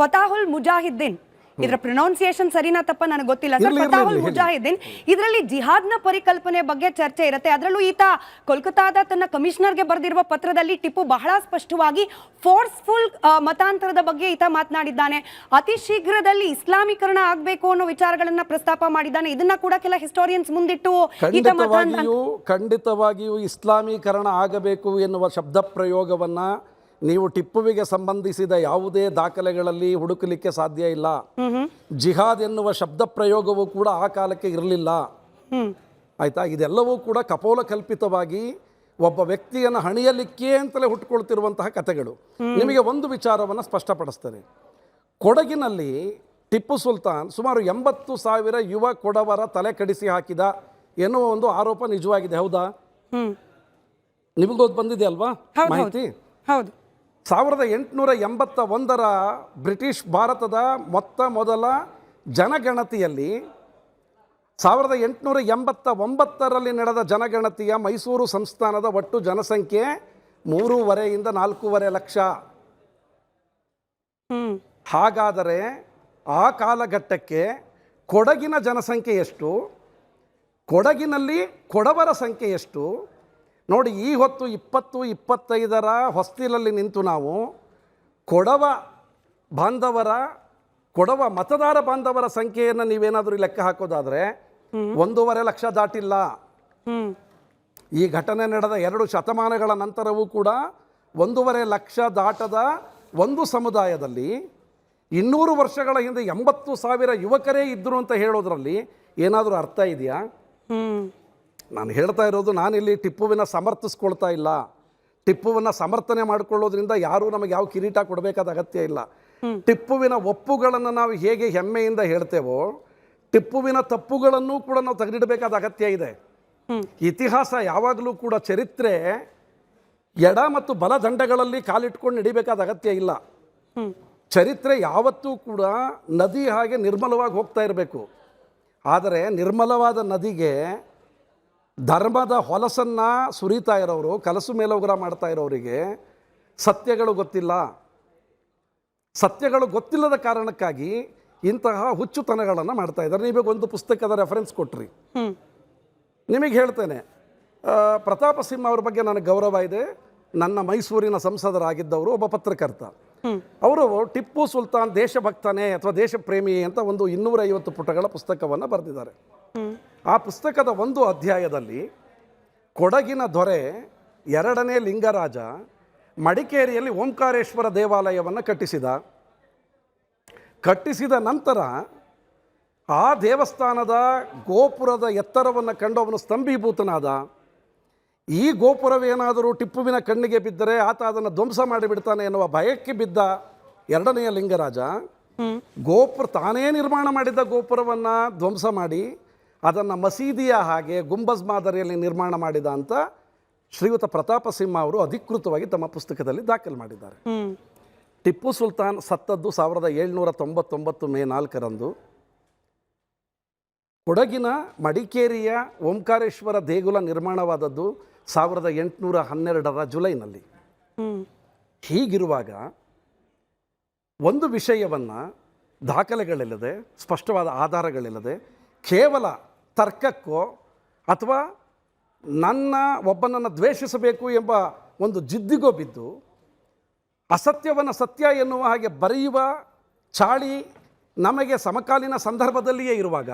ಫತಾಹುಲ್ ಮುಜಾಹಿದ್ದೀನ್, ಇದರ ಪ್ರೊನೌನ್ಸಿಯೇಷನ್ ಸರಿನಾ ತಪ್ಪ ನನಗೆ ಗೊತ್ತಿಲ್ಲ ಸರ್. ಫತಾಹುಲ್ ಮುಜಾಹಿದ್ದೀನ್, ಇದರಲ್ಲಿ ಜಿಹಾದ್ನ ಪರಿಕಲ್ಪನೆ ಬಗ್ಗೆ ಚರ್ಚೆ ಇರುತ್ತೆ. ಅದರಲ್ಲೂ ಈತ ಕೋಲ್ಕತಾದ ತನ್ನ ಕಮಿಷನರ್ಗೆ ಬರೆದಿರುವ ಪತ್ರದಲ್ಲಿ ಟಿಪ್ಪು ಬಹಳ ಸ್ಪಷ್ಟವಾಗಿ ಫೋರ್ಸ್ಫುಲ್ ಮತಾಂತರದ ಬಗ್ಗೆ ಈತ ಮಾತನಾಡಿದ್ದಾನೆ. ಅತಿ ಶೀಘ್ರದಲ್ಲಿ ಇಸ್ಲಾಮೀಕರಣ ಆಗಬೇಕು ಅನ್ನೋ ವಿಚಾರಗಳನ್ನ ಪ್ರಸ್ತಾಪ ಮಾಡಿದ್ದಾನೆ. ಇದನ್ನ ಕೂಡ ಕೆಲ ಹಿಸ್ಟೋರಿಯನ್ಸ್ ಮುಂದಿಟ್ಟು ಖಂಡಿತವಾಗಿಯೂ ಇಸ್ಲಾಮೀಕರಣ ಆಗಬೇಕು ಎನ್ನುವ ಶಬ್ದ ಪ್ರಯೋಗವನ್ನ ನೀವು ಟಿಪ್ಪುವಿಗೆ ಸಂಬಂಧಿಸಿದ ಯಾವುದೇ ದಾಖಲೆಗಳಲ್ಲಿ ಹುಡುಕಲಿಕ್ಕೆ ಸಾಧ್ಯ ಇಲ್ಲ. ಜಿಹಾದ್ ಎನ್ನುವ ಶಬ್ದ ಪ್ರಯೋಗವೂ ಕೂಡ ಆ ಕಾಲಕ್ಕೆ ಇರಲಿಲ್ಲ. ಆಯ್ತಾ? ಇದೆಲ್ಲವೂ ಕೂಡ ಕಪೋಲ ಕಲ್ಪಿತವಾಗಿ ಒಬ್ಬ ವ್ಯಕ್ತಿಯನ್ನು ಹಣಿಯಲಿಕ್ಕೆ ಅಂತಲೇ ಹುಟ್ಟುಕೊಳ್ತಿರುವಂತಹ ಕಥೆಗಳು. ನಿಮಗೆ ಒಂದು ವಿಚಾರವನ್ನು ಸ್ಪಷ್ಟಪಡಿಸ್ತೇನೆ. ಕೊಡಗಿನಲ್ಲಿ ಟಿಪ್ಪು ಸುಲ್ತಾನ್ ಸುಮಾರು 80,000 ಯುವ ಕೊಡವರ ತಲೆ ಕಡಿಸಿ ಹಾಕಿದ ಎನ್ನುವ ಒಂದು ಆರೋಪ ನಿಜವಾಗಿದೆ. ಹೌದಾ? ನಿಮಗೋದು ಬಂದಿದೆ ಅಲ್ವಾ ಮಾಹಿತಿ? ಹೌದು. 1881 ಬ್ರಿಟಿಷ್ ಭಾರತದ ಮೊದಲ ಜನಗಣತಿಯಲ್ಲಿ 1889 ನಡೆದ ಜನಗಣತಿಯ ಮೈಸೂರು ಸಂಸ್ಥಾನದ ಒಟ್ಟು ಜನಸಂಖ್ಯೆ 3.5 ರಿಂದ 4.5 ಲಕ್ಷ. ಹಾಗಾದರೆ ಆ ಕಾಲಘಟ್ಟಕ್ಕೆ ಕೊಡಗಿನ ಜನಸಂಖ್ಯೆ ಎಷ್ಟು, ಕೊಡಗಿನಲ್ಲಿ ಕೊಡವರ ಸಂಖ್ಯೆ ಎಷ್ಟು ನೋಡಿ. ಈ ಹೊತ್ತು 20-25 ಹೊಸ್ತಿಲಲ್ಲಿ ನಿಂತು ನಾವು ಕೊಡವ ಮತದಾರ ಬಾಂಧವರ ಸಂಖ್ಯೆಯನ್ನು ನೀವೇನಾದರೂ ಲೆಕ್ಕ ಹಾಕೋದಾದರೆ 1.5 ಲಕ್ಷ ದಾಟಿಲ್ಲ. ಈ ಘಟನೆ ನಡೆದ 2 ಶತಮಾನಗಳ ನಂತರವೂ ಕೂಡ 1.5 ಲಕ್ಷ ದಾಟದ ಒಂದು ಸಮುದಾಯದಲ್ಲಿ 200 ವರ್ಷಗಳ ಹಿಂದೆ 80,000 ಯುವಕರೇ ಇದ್ದರು ಅಂತ ಹೇಳೋದ್ರಲ್ಲಿ ಏನಾದರೂ ಅರ್ಥ ಇದೆಯಾ? ನಾನು ಹೇಳ್ತಾ ಇರೋದು, ನಾನಿಲ್ಲಿ ಟಿಪ್ಪುವಿನ ಸಮರ್ಥಿಸ್ಕೊಳ್ತಾ ಇಲ್ಲ. ಟಿಪ್ಪುವಿನ ಸಮರ್ಥನೆ ಮಾಡಿಕೊಳ್ಳೋದ್ರಿಂದ ಯಾರೂ ನಮಗೆ ಯಾವ ಕಿರೀಟ ಕೊಡಬೇಕಾದ ಅಗತ್ಯ ಇಲ್ಲ. ಟಿಪ್ಪುವಿನ ಒಪ್ಪುಗಳನ್ನು ನಾವು ಹೇಗೆ ಹೆಮ್ಮೆಯಿಂದ ಹೇಳ್ತೇವೋ, ಟಿಪ್ಪುವಿನ ತಪ್ಪುಗಳನ್ನು ಕೂಡ ನಾವು ತೆಗೆದಿಡಬೇಕಾದ ಅಗತ್ಯ ಇದೆ. ಇತಿಹಾಸ ಯಾವಾಗಲೂ ಕೂಡ, ಚರಿತ್ರೆ ಎಡ ಮತ್ತು ಬಲ ದಂಡಗಳಲ್ಲಿ ಕಾಲಿಟ್ಕೊಂಡು ನಡಿಬೇಕಾದ ಅಗತ್ಯ ಇಲ್ಲ. ಚರಿತ್ರೆ ಯಾವತ್ತೂ ಕೂಡ ನದಿ ಹಾಗೆ ನಿರ್ಮಲವಾಗಿ ಹೋಗ್ತಾ ಇರಬೇಕು. ಆದರೆ ನಿರ್ಮಲವಾದ ನದಿಗೆ ಧರ್ಮದ ಹೊಲಸನ್ನು ಸುರಿತಾ ಇರೋರು, ಕಲಸು ಮೇಲೋಗ್ರ ಮಾಡ್ತಾ ಇರೋರಿಗೆ ಸತ್ಯಗಳು ಗೊತ್ತಿಲ್ಲ. ಸತ್ಯಗಳು ಗೊತ್ತಿಲ್ಲದ ಕಾರಣಕ್ಕಾಗಿ ಇಂತಹ ಹುಚ್ಚುತನಗಳನ್ನು ಮಾಡ್ತಾ ಇದ್ದಾರೆ. ನೀವಾಗ ಒಂದು ಪುಸ್ತಕದ ರೆಫರೆನ್ಸ್ ಕೊಟ್ರಿ, ನಿಮಗೆ ಹೇಳ್ತೇನೆ. ಪ್ರತಾಪ ಸಿಂಹ ಅವ್ರ ಬಗ್ಗೆ ನನಗೆ ಗೌರವ ಇದೆ. ನನ್ನ ಮೈಸೂರಿನ ಸಂಸದರಾಗಿದ್ದವರು, ಒಬ್ಬ ಪತ್ರಕರ್ತ. ಅವರು ಟಿಪ್ಪು ಸುಲ್ತಾನ್ ದೇಶಭಕ್ತನೇ ಅಥವಾ ದೇಶ ಪ್ರೇಮಿಯೇ ಅಂತ ಒಂದು 250 ಪುಟಗಳ ಪುಸ್ತಕವನ್ನು ಬರೆದಿದ್ದಾರೆ. ಆ ಪುಸ್ತಕದ ಒಂದು ಅಧ್ಯಾಯದಲ್ಲಿ ಕೊಡಗಿನ ದೊರೆ 2ನೇ ಲಿಂಗರಾಜ ಮಡಿಕೇರಿಯಲ್ಲಿ ಓಂಕಾರೇಶ್ವರ ದೇವಾಲಯವನ್ನು ಕಟ್ಟಿಸಿದ ನಂತರ ಆ ದೇವಸ್ಥಾನದ ಗೋಪುರದ ಎತ್ತರವನ್ನು ಕಂಡು ಅವನು ಸ್ತಂಭೀಭೂತನಾದ. ಈ ಗೋಪುರವೇನಾದರೂ ಟಿಪ್ಪುವಿನ ಕಣ್ಣಿಗೆ ಬಿದ್ದರೆ ಆತ ಅದನ್ನು ಧ್ವಂಸ ಮಾಡಿಬಿಡ್ತಾನೆ ಎನ್ನುವ ಭಯಕ್ಕೆ ಬಿದ್ದ 2ನೇ ಲಿಂಗರಾಜ ಗೋಪುರ ತಾನೇ ನಿರ್ಮಾಣ ಮಾಡಿದ್ದ ಗೋಪುರವನ್ನು ಧ್ವಂಸ ಮಾಡಿ ಅದನ್ನು ಮಸೀದಿಯ ಹಾಗೆ ಗುಂಬಜ್ ಮಾದರಿಯಲ್ಲಿ ನಿರ್ಮಾಣ ಮಾಡಿದ ಅಂತ ಶ್ರೀಯುತ ಪ್ರತಾಪ ಸಿಂಹ ಅವರು ಅಧಿಕೃತವಾಗಿ ತಮ್ಮ ಪುಸ್ತಕದಲ್ಲಿ ದಾಖಲು ಮಾಡಿದ್ದಾರೆ. ಟಿಪ್ಪು ಸುಲ್ತಾನ್ ಸತ್ತದ್ದು 1799 ಮೇ 4ರಂದು. ಕೊಡಗಿನ ಮಡಿಕೇರಿಯ ಓಂಕಾರೇಶ್ವರ ದೇಗುಲ ನಿರ್ಮಾಣವಾದದ್ದು 1812 ಜುಲೈನಲ್ಲಿ. ಹೀಗಿರುವಾಗ ಒಂದು ವಿಷಯವನ್ನು ದಾಖಲೆಗಳಿಲ್ಲದೆ, ಸ್ಪಷ್ಟವಾದ ಆಧಾರಗಳಿಲ್ಲದೆ, ಕೇವಲ ತರ್ಕಕ್ಕೋ ಅಥವಾ ಒಬ್ಬನನ್ನು ದ್ವೇಷಿಸಬೇಕು ಎಂಬ ಒಂದು ಜಿದ್ದಿಗೋ ಬಿದ್ದು ಅಸತ್ಯವನ್ನು ಸತ್ಯ ಎನ್ನುವ ಹಾಗೆ ಬರೆಯುವ ಚಾಳಿ ನಮಗೆ ಸಮಕಾಲೀನ ಸಂದರ್ಭದಲ್ಲಿಯೇ ಇರುವಾಗ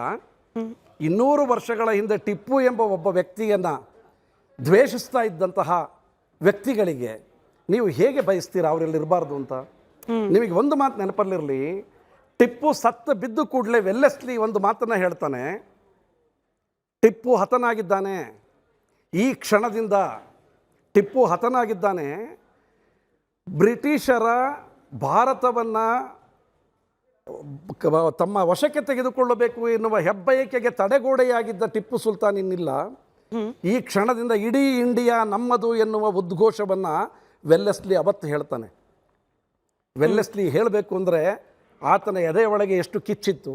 200 ವರ್ಷಗಳ ಹಿಂದೆ ಟಿಪ್ಪು ಎಂಬ ಒಬ್ಬ ವ್ಯಕ್ತಿಯನ್ನು ದ್ವೇಷಿಸ್ತಾ ಇದ್ದಂತಹ ವ್ಯಕ್ತಿಗಳಿಗೆ ನೀವು ಹೇಗೆ ಬಯಸ್ತೀರಾ ಅವರಲ್ಲಿ ಇರಬಾರ್ದು ಅಂತ? ನಿಮಗೆ ಒಂದು ಮಾತು ನೆನಪಲ್ಲಿರಲಿ, ಟಿಪ್ಪು ಸತ್ತು ಬಿದ್ದು ಕೂಡಲೇ ವೆಲ್ಲೆಸ್ಲಿ ಒಂದು ಮಾತನ್ನು ಹೇಳ್ತಾನೆ, ಟಿಪ್ಪು ಹತನಾಗಿದ್ದಾನೆ, ಈ ಕ್ಷಣದಿಂದ ಟಿಪ್ಪು ಹತನಾಗಿದ್ದಾನೆ, ಬ್ರಿಟಿಷರ ಭಾರತವನ್ನು ತಮ್ಮ ವಶಕ್ಕೆ ತೆಗೆದುಕೊಳ್ಳಬೇಕು ಎನ್ನುವ ಹೆಬ್ಬಯಕೆಗೆ ತಡೆಗೋಡೆಯಾಗಿದ್ದ ಟಿಪ್ಪು ಸುಲ್ತಾನ್ ಇನ್ನಿಲ್ಲ, ಈ ಕ್ಷಣದಿಂದ ಇಡೀ ಇಂಡಿಯಾ ನಮ್ಮದು ಎನ್ನುವ ಉದ್ಘೋಷವನ್ನು ವೆಲ್ಲೆಸ್ಲಿ ಅವತ್ತು ಹೇಳ್ತಾನೆ. ವೆಲ್ಲೆಸ್ಲಿ ಹೇಳಬೇಕು ಅಂದರೆ ಆತನ ಎದೆ ಒಳಗೆ ಎಷ್ಟು ಕಿಚ್ಚಿತ್ತು.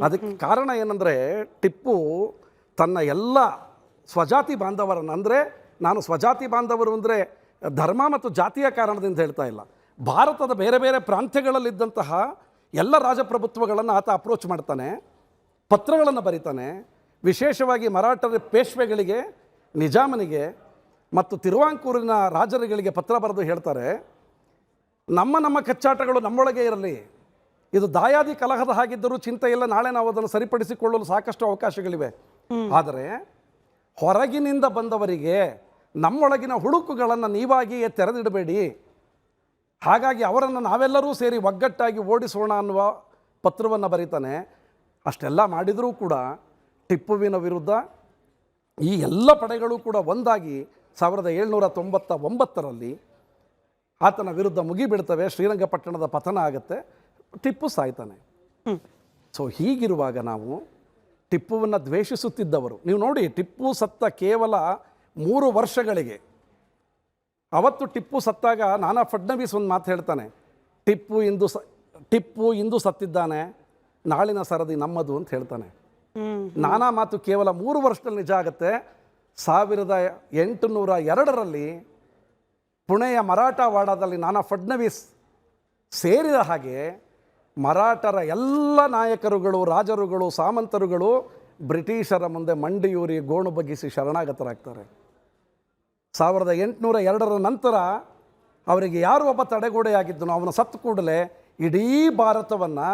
ಅದಕ್ಕೆ ಕಾರಣ ಏನಂದರೆ, ಟಿಪ್ಪು ತನ್ನ ಎಲ್ಲ ಸ್ವಜಾತಿ ಬಾಂಧವರನ್ನು, ಅಂದರೆ ನಾನು ಸ್ವಜಾತಿ ಬಾಂಧವರು ಅಂದರೆ ಧರ್ಮ ಮತ್ತು ಜಾತಿಯ ಕಾರಣದಿಂದ ಹೇಳ್ತಾ ಇಲ್ಲ, ಭಾರತದ ಬೇರೆ ಬೇರೆ ಪ್ರಾಂತ್ಯಗಳಲ್ಲಿದ್ದಂತಹ ಎಲ್ಲ ರಾಜಪ್ರಭುತ್ವಗಳನ್ನು ಆತ ಅಪ್ರೋಚ್ ಮಾಡ್ತಾನೆ, ಪತ್ರಗಳನ್ನು ಬರೀತಾನೆ. ವಿಶೇಷವಾಗಿ ಮರಾಠರ ಪೇಶ್ವೆಗಳಿಗೆ, ನಿಜಾಮನಿಗೆ ಮತ್ತು ತಿರುವಾಂಕೂರಿನ ರಾಜರುಗಳಿಗೆ ಪತ್ರ ಬರೆದು ಹೇಳ್ತಾರೆ, ನಮ್ಮ ಕಚ್ಚಾಟಗಳು ನಮ್ಮೊಳಗೆ ಇರಲಿ, ಇದು ದಾಯಾದಿ ಕಲಹದ ಹಾಗಿದ್ದರೂ ಚಿಂತೆ ಇಲ್ಲ, ನಾಳೆ ನಾವು ಅದನ್ನು ಸರಿಪಡಿಸಿಕೊಳ್ಳಲು ಸಾಕಷ್ಟು ಅವಕಾಶಗಳಿವೆ. ಆದರೆ ಹೊರಗಿನಿಂದ ಬಂದವರಿಗೆ ನಮ್ಮೊಳಗಿನ ಹುಡುಕುಗಳನ್ನು ನೀವಾಗಿಯೇ ತೆರೆದಿಡಬೇಡಿ, ಹಾಗಾಗಿ ಅವರನ್ನು ನಾವೆಲ್ಲರೂ ಸೇರಿ ಒಗ್ಗಟ್ಟಾಗಿ ಓಡಿಸೋಣ ಅನ್ನುವ ಪತ್ರವನ್ನು ಬರೀತಾನೆ. ಅಷ್ಟೆಲ್ಲ ಮಾಡಿದರೂ ಕೂಡ ಟಿಪ್ಪುವಿನ ವಿರುದ್ಧ ಈ ಎಲ್ಲ ಪಡೆಗಳು ಕೂಡ ಒಂದಾಗಿ 1799ರಲ್ಲಿ ಆತನ ವಿರುದ್ಧ ಮುಗಿಬಿಡ್ತವೆ. ಶ್ರೀರಂಗಪಟ್ಟಣದ ಪತನ ಆಗುತ್ತೆ, ಟಿಪ್ಪು ಸಾಯ್ತಾನೆ. ಸೊ ಹೀಗಿರುವಾಗ ನಾವು ಟಿಪ್ಪುವನ್ನು ದ್ವೇಷಿಸುತ್ತಿದ್ದವರು, ನೀವು ನೋಡಿ, ಟಿಪ್ಪು ಸತ್ತ ಕೇವಲ 3 ವರ್ಷಗಳಿಗೆ, ಅವತ್ತು ಟಿಪ್ಪು ಸತ್ತಾಗ ನಾನಾ ಫಡ್ನವೀಸ್ ಒಂದು ಮಾತು ಹೇಳ್ತಾನೆ, ಟಿಪ್ಪು ಇಂದು ಸತ್ತಿದ್ದಾನೆ, ನಾಳಿನ ಸರದಿ ನಮ್ಮದು ಅಂತ ಹೇಳ್ತಾನೆ. ನಾನಾ ಮಾತು ಕೇವಲ 3 ವರ್ಷದಲ್ಲಿ ನಿಜ ಆಗುತ್ತೆ. 1802ರಲ್ಲಿ ಪುಣೆಯ ಮರಾಠವಾಡದಲ್ಲಿ ನಾನಾ ಫಡ್ನವೀಸ್ ಸೇರಿದ ಹಾಗೆ ಮರಾಠರ ಎಲ್ಲ ನಾಯಕರುಗಳು, ರಾಜರುಗಳು, ಸಾಮಂತರುಗಳು ಬ್ರಿಟಿಷರ ಮುಂದೆ ಮಂಡಿಯೂರಿ ಗೋಣು ಬಗ್ಗಿಸಿ ಶರಣಾಗತರಾಗ್ತಾರೆ. 1802ರ ನಂತರ ಅವರಿಗೆ ಯಾರು ಒಬ್ಬ ತಡೆಗೋಡೆಯಾಗಿದ್ದನೋ ಅವನು ಸತ್ತು ಕೂಡಲೇ ಇಡೀ ಭಾರತವನ್ನು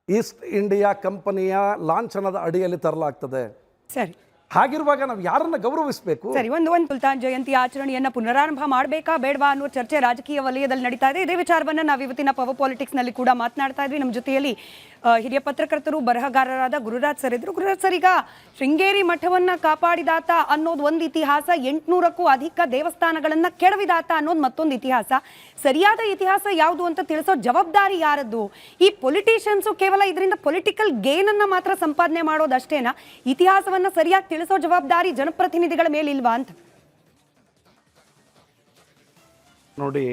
ಈಸ್ಟ್ ಇಂಡಿಯಾ ಕಂಪನಿಯ ಲಾಂಛನದ ಅಡಿಯಲ್ಲಿ ತರಲಾಗ್ತದೆ. ಸರಿ, ಹಾಗಿರುವಾಗ ನಾವು ಯಾರನ್ನ ಗೌರವಿಸಬೇಕು? ಸರಿ, ಒಂದು ಸುಲ್ತಾನ್ ಜಯಂತಿ ಆಚರಣೆಯನ್ನ ಪುನರಾರಂಭ ಮಾಡಬೇಕಾ ಬೇಡವಾ ಅನ್ನೋ ಚರ್ಚೆ ರಾಜಕೀಯ ವಲಯದಲ್ಲಿ ನಡೀತಾ ಇದೆ. ಇದೇ ವಿಚಾರವನ್ನ ನಾವು ಇವತ್ತಿನ ಪವರ್ ಪಾಲಿಟಿಕ್ಸ್ ನಲ್ಲಿ ಕೂಡ ಮಾತನಾಡ್ತಾ ಇದ್ವಿ. ನಮ್ಮ ಜೊತೆಯಲ್ಲಿ ಹಿರಿಯ ಪತ್ರಕರ್ತರು, ಬರಹಗಾರರಾದ ಗುರುರಾಜ್ ಸರ್ ಇದ್ರು. ಗುರುರಾಜ್ ಸರ್, ಈಗ ಶೃಂಗೇರಿ ಮಠವನ್ನ ಕಾಪಾಡಿದಾತ ಅನ್ನೋದು ಒಂದು ಇತಿಹಾಸ, 800ಕ್ಕೂ ಅಧಿಕ ದೇವಸ್ಥಾನಗಳನ್ನ ಕೆಡವಿದಾತ ಅನ್ನೋದು ಮತ್ತೊಂದು ಇತಿಹಾಸ. ಸರಿಯಾದ ಇತಿಹಾಸ ಯಾವುದು ಅಂತ ತಿಳಿಸೋ ಜವಾಬ್ದಾರಿ ಯಾರದ್ದು? ಈ ಪೊಲಿಟಿಷಿಯನ್ಸು ಕೇವಲ ಇದರಿಂದ ಪೊಲಿಟಿಕಲ್ ಗೇನ್ ಅನ್ನ ಮಾತ್ರ ಸಂಪಾದನೆ ಮಾಡೋದಷ್ಟೇನಾ? ಇತಿಹಾಸವನ್ನ ಸರಿಯಾಗಿ ತಿಳಿಸೋ ಜವಾಬ್ದಾರಿ ಜನಪ್ರತಿನಿಧಿಗಳ ಮೇಲೆ ಇಲ್ವಾ ಅಂತ? ನೋಡಿ,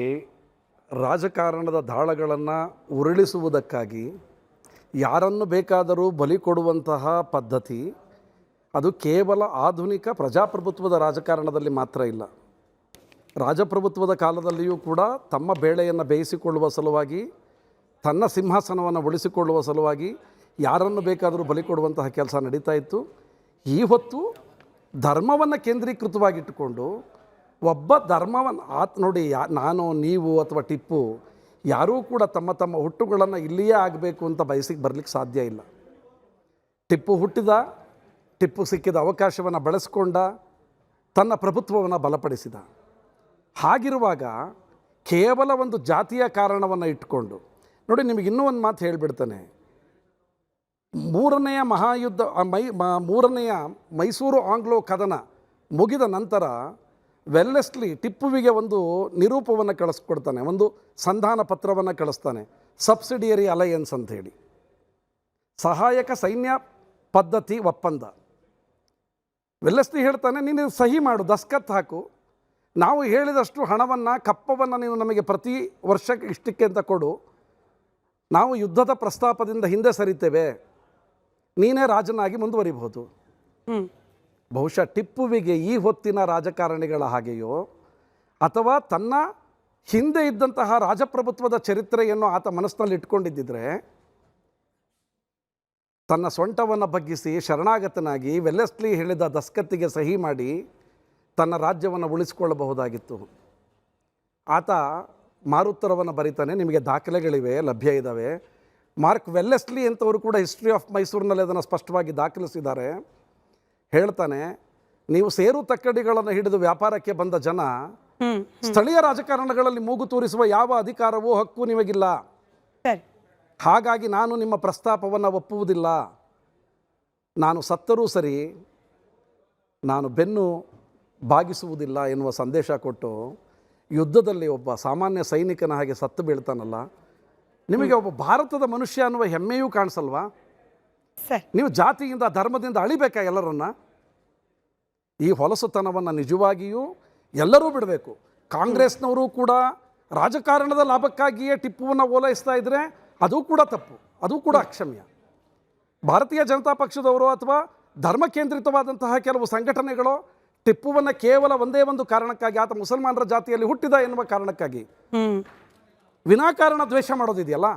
ರಾಜಕಾರಣದ ದಾಳಗಳನ್ನು ಉರುಳಿಸುವುದಕ್ಕಾಗಿ ಯಾರನ್ನು ಬೇಕಾದರೂ ಬಲಿ ಕೊಡುವಂತಹ ಪದ್ಧತಿ ಅದು ಕೇವಲ ಆಧುನಿಕ ಪ್ರಜಾಪ್ರಭುತ್ವದ ರಾಜಕಾರಣದಲ್ಲಿ ಮಾತ್ರ ಇಲ್ಲ. ರಾಜಪ್ರಭುತ್ವದ ಕಾಲದಲ್ಲಿಯೂ ಕೂಡ ತಮ್ಮ ಬೇಳೆಯನ್ನು ಬೇಯಿಸಿಕೊಳ್ಳುವ ಸಲುವಾಗಿ, ತನ್ನ ಸಿಂಹಾಸನವನ್ನು ಉಳಿಸಿಕೊಳ್ಳುವ ಸಲುವಾಗಿ ಯಾರನ್ನು ಬೇಕಾದರೂ ಬಲಿ ಕೊಡುವಂತಹ ಕೆಲಸ ನಡೀತಾ ಇತ್ತು. ಈ ಹೊತ್ತು ಧರ್ಮವನ್ನು ಕೇಂದ್ರೀಕೃತವಾಗಿಟ್ಟುಕೊಂಡು ಒಬ್ಬ ಧರ್ಮವನ್ನು ನೋಡಿ, ನಾನು, ನೀವು ಅಥವಾ ಟಿಪ್ಪು ಯಾರೂ ಕೂಡ ತಮ್ಮ ತಮ್ಮ ಹುಟ್ಟುಗಳನ್ನು ಇಲ್ಲಿಯೇ ಆಗಬೇಕು ಅಂತ ಬರಲಿಕ್ಕೆ ಸಾಧ್ಯ ಇಲ್ಲ. ಟಿಪ್ಪು ಹುಟ್ಟಿದ, ಟಿಪ್ಪು ಸಿಕ್ಕಿದ ಅವಕಾಶವನ್ನು ಬಳಸಿಕೊಂಡ, ತನ್ನ ಪ್ರಭುತ್ವವನ್ನು ಬಲಪಡಿಸಿದ. ಹಾಗಿರುವಾಗ ಕೇವಲ ಒಂದು ಜಾತಿಯ ಕಾರಣವನ್ನು ಇಟ್ಟುಕೊಂಡು ನೋಡಿ, ನಿಮಗೆ ಇನ್ನೂ ಒಂದು ಮಾತು ಹೇಳಿಬಿಡ್ತಾನೆ. ಮೂರನೆಯ ಮೈಸೂರು ಆಂಗ್ಲೋ ಕದನ ಮುಗಿದ ನಂತರ ವೆಲ್ಲೆಸ್ಲಿ ಟಿಪ್ಪುವಿಗೆ ಒಂದು ನಿರೂಪವನ್ನು ಕಳಿಸ್ಕೊಡ್ತಾನೆ, ಒಂದು ಸಂಧಾನ ಪತ್ರವನ್ನು ಕಳಿಸ್ತಾನೆ. ಸಬ್ಸಿಡಿಯರಿ ಅಲಯನ್ಸ್ ಅಂಥೇಳಿ, ಸಹಾಯಕ ಸೈನ್ಯ ಪದ್ಧತಿ ಒಪ್ಪಂದ. ವೆಲ್ಲೆಸ್ಲಿ ಹೇಳ್ತಾನೆ, ನೀನು ಸಹಿ ಮಾಡು, ದಸ್ಕತ್ ಹಾಕು, ನಾವು ಹೇಳಿದಷ್ಟು ಹಣವನ್ನು ಕಪ್ಪವನ್ನು ನೀನು ನಮಗೆ ಪ್ರತಿ ವರ್ಷಕ್ಕೆ ಇಷ್ಟಕ್ಕೆ ಅಂತ ಕೊಡು, ನಾವು ಯುದ್ಧದ ಪ್ರಸ್ತಾಪದಿಂದ ಹಿಂದೆ ಸರಿತೇವೆ, ನೀನೇ ರಾಜನಾಗಿ ಮುಂದುವರಿಬಹುದು. ಬಹುಶಃ ಟಿಪ್ಪುವಿಗೆ ಈ ಹೊತ್ತಿನ ರಾಜಕಾರಣಿಗಳ ಹಾಗೆಯೋ ಅಥವಾ ತನ್ನ ಹಿಂದೆ ಇದ್ದಂತಹ ರಾಜಪ್ರಭುತ್ವದ ಚರಿತ್ರೆಯನ್ನು ಆತ ಮನಸ್ಸಿನಲ್ಲಿ ಇಟ್ಕೊಂಡಿದ್ದಿದ್ರೆ ತನ್ನ ಸೊಂಟವನ್ನು ಬಗ್ಗಿಸಿ ಶರಣಾಗತನಾಗಿ ವೆಲ್ಲೆಸ್ಲಿ ಹೇಳಿದ ದಸ್ಕತ್ತಿಗೆ ಸಹಿ ಮಾಡಿ ತನ್ನ ರಾಜ್ಯವನ್ನು ಉಳಿಸಿಕೊಳ್ಳಬಹುದಾಗಿತ್ತು. ಆತ ಮಾರುತ್ತರವನ್ನು ಬರೀತಾನೆ, ನಿಮಗೆ ದಾಖಲೆಗಳಿವೆ, ಲಭ್ಯ ಇದ್ದಾವೆ. ಮಾರ್ಕ್ ವೆಲ್ಲೆಸ್ಲಿ ಅಂತವರು ಕೂಡ ಹಿಸ್ಟ್ರಿ ಆಫ್ ಮೈಸೂರಿನಲ್ಲಿ ಅದನ್ನು ಸ್ಪಷ್ಟವಾಗಿ ದಾಖಲಿಸಿದ್ದಾರೆ. ಹೇಳ್ತಾನೆ, ನೀವು ಸೇರು ತಕ್ಕಡಿಗಳನ್ನು ಹಿಡಿದು ವ್ಯಾಪಾರಕ್ಕೆ ಬಂದ ಜನ, ಸ್ಥಳೀಯ ರಾಜಕಾರಣಗಳಲ್ಲಿ ಮೂಗು ತೂರಿಸುವ ಯಾವ ಅಧಿಕಾರವೂ ಹಕ್ಕು ನಿಮಗಿಲ್ಲ. ಸರಿ. ಹಾಗಾಗಿ ನಾನು ನಿಮ್ಮ ಪ್ರಸ್ತಾಪವನ್ನು ಒಪ್ಪುವುದಿಲ್ಲ. ನಾನು ಸತ್ತರೂ ಸರಿ, ನಾನು ಬೆನ್ನು ಬಾಗಿಸುವುದಿಲ್ಲ ಎನ್ನುವ ಸಂದೇಶ ಕೊಟ್ಟು ಯುದ್ಧದಲ್ಲಿ ಒಬ್ಬ ಸಾಮಾನ್ಯ ಸೈನಿಕನ ಹಾಗೆ ಸತ್ತು ಬೀಳ್ತಾನಲ್ಲ, ನಿಮಗೆ ಒಬ್ಬ ಭಾರತದ ಮನುಷ್ಯ ಅನ್ನುವ ಹೆಮ್ಮೆಯೂ ಕಾಣಿಸಲ್ವಾ? ಸರಿ. ನೀವು ಜಾತಿಯಿಂದ ಧರ್ಮದಿಂದ ಅಳಿಬೇಕಾ ಎಲ್ಲರನ್ನ? ಈ ಹೊಲಸುತನವನ್ನು ನಿಜವಾಗಿಯೂ ಎಲ್ಲರೂ ಬಿಡಬೇಕು. ಕಾಂಗ್ರೆಸ್ನವರು ಕೂಡ ರಾಜಕಾರಣದ ಲಾಭಕ್ಕಾಗಿಯೇ ಟಿಪ್ಪುವನ್ನು ಓಲೈಸ್ತಾ ಇದ್ದರೆ ಅದು ಕೂಡ ತಪ್ಪು, ಅದು ಕೂಡ ಅಕ್ಷಮ್ಯ. ಭಾರತೀಯ ಜನತಾ ಪಕ್ಷದವರು ಅಥವಾ ಧರ್ಮ ಕೇಂದ್ರಿತವಾದಂತಹ ಕೆಲವು ಸಂಘಟನೆಗಳು ಟಿಪ್ಪುವನ್ನು ಕೇವಲ ಒಂದೇ ಒಂದು ಕಾರಣಕ್ಕಾಗಿ, ಆತ ಮುಸಲ್ಮಾನರ ಜಾತಿಯಲ್ಲಿ ಹುಟ್ಟಿದ ಎನ್ನುವ ಕಾರಣಕ್ಕಾಗಿ ವಿನಾಕಾರಣ ದ್ವೇಷ ಮಾಡೋದಿದೆಯಲ್ಲ,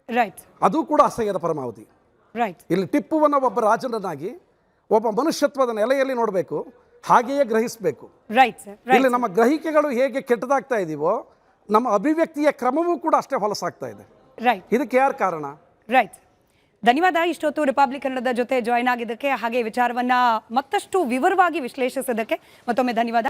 ರೈಟ್, ಅದು ಕೂಡ ಅಸಹ್ಯದ ಪರಮಾವಧಿ. ರೈಟ್. ಇಲ್ಲಿ ಟಿಪ್ಪುವನ್ನು ಒಬ್ಬ ರಾಜನನ್ನಾಗಿ, ಒಬ್ಬ ಮನುಷ್ಯತ್ವದ ನೆಲೆಯಲ್ಲಿ ನೋಡಬೇಕು, ಹಾಗೆಯೇ ಗ್ರಹಿಸಬೇಕು. Right sir. ಇಲ್ಲಿ ನಮ್ಮ ಗ್ರಹಿಕೆಗಳು ಹೇಗೆ ಕೆಟ್ಟದಾಗ್ತಾ ಇದೀವೋ, ನಮ್ಮ ಅಭಿವ್ಯಕ್ತಿಯ ಕ್ರಮವೂ ಕೂಡ ಅಷ್ಟೇ ಹೊಲಸಾಗ್ತಾ ಇದೆ. ರೈಟ್. ಇದಕ್ಕೆ ಯಾರು ಕಾರಣ? ರೈಟ್. ಧನ್ಯವಾದ ಇಷ್ಟೊತ್ತು ರಿಪಬ್ಲಿಕ್ ಕನ್ನಡದ ಜೊತೆ ಜಾಯ್ನ್ ಆಗಿದ್ದಕ್ಕೆ, ಹಾಗೆ ವಿಚಾರವನ್ನ ಮತ್ತಷ್ಟು ವಿವರವಾಗಿ ವಿಶ್ಲೇಷಿಸೋದಕ್ಕೆ ಮತ್ತೊಮ್ಮೆ ಧನ್ಯವಾದ.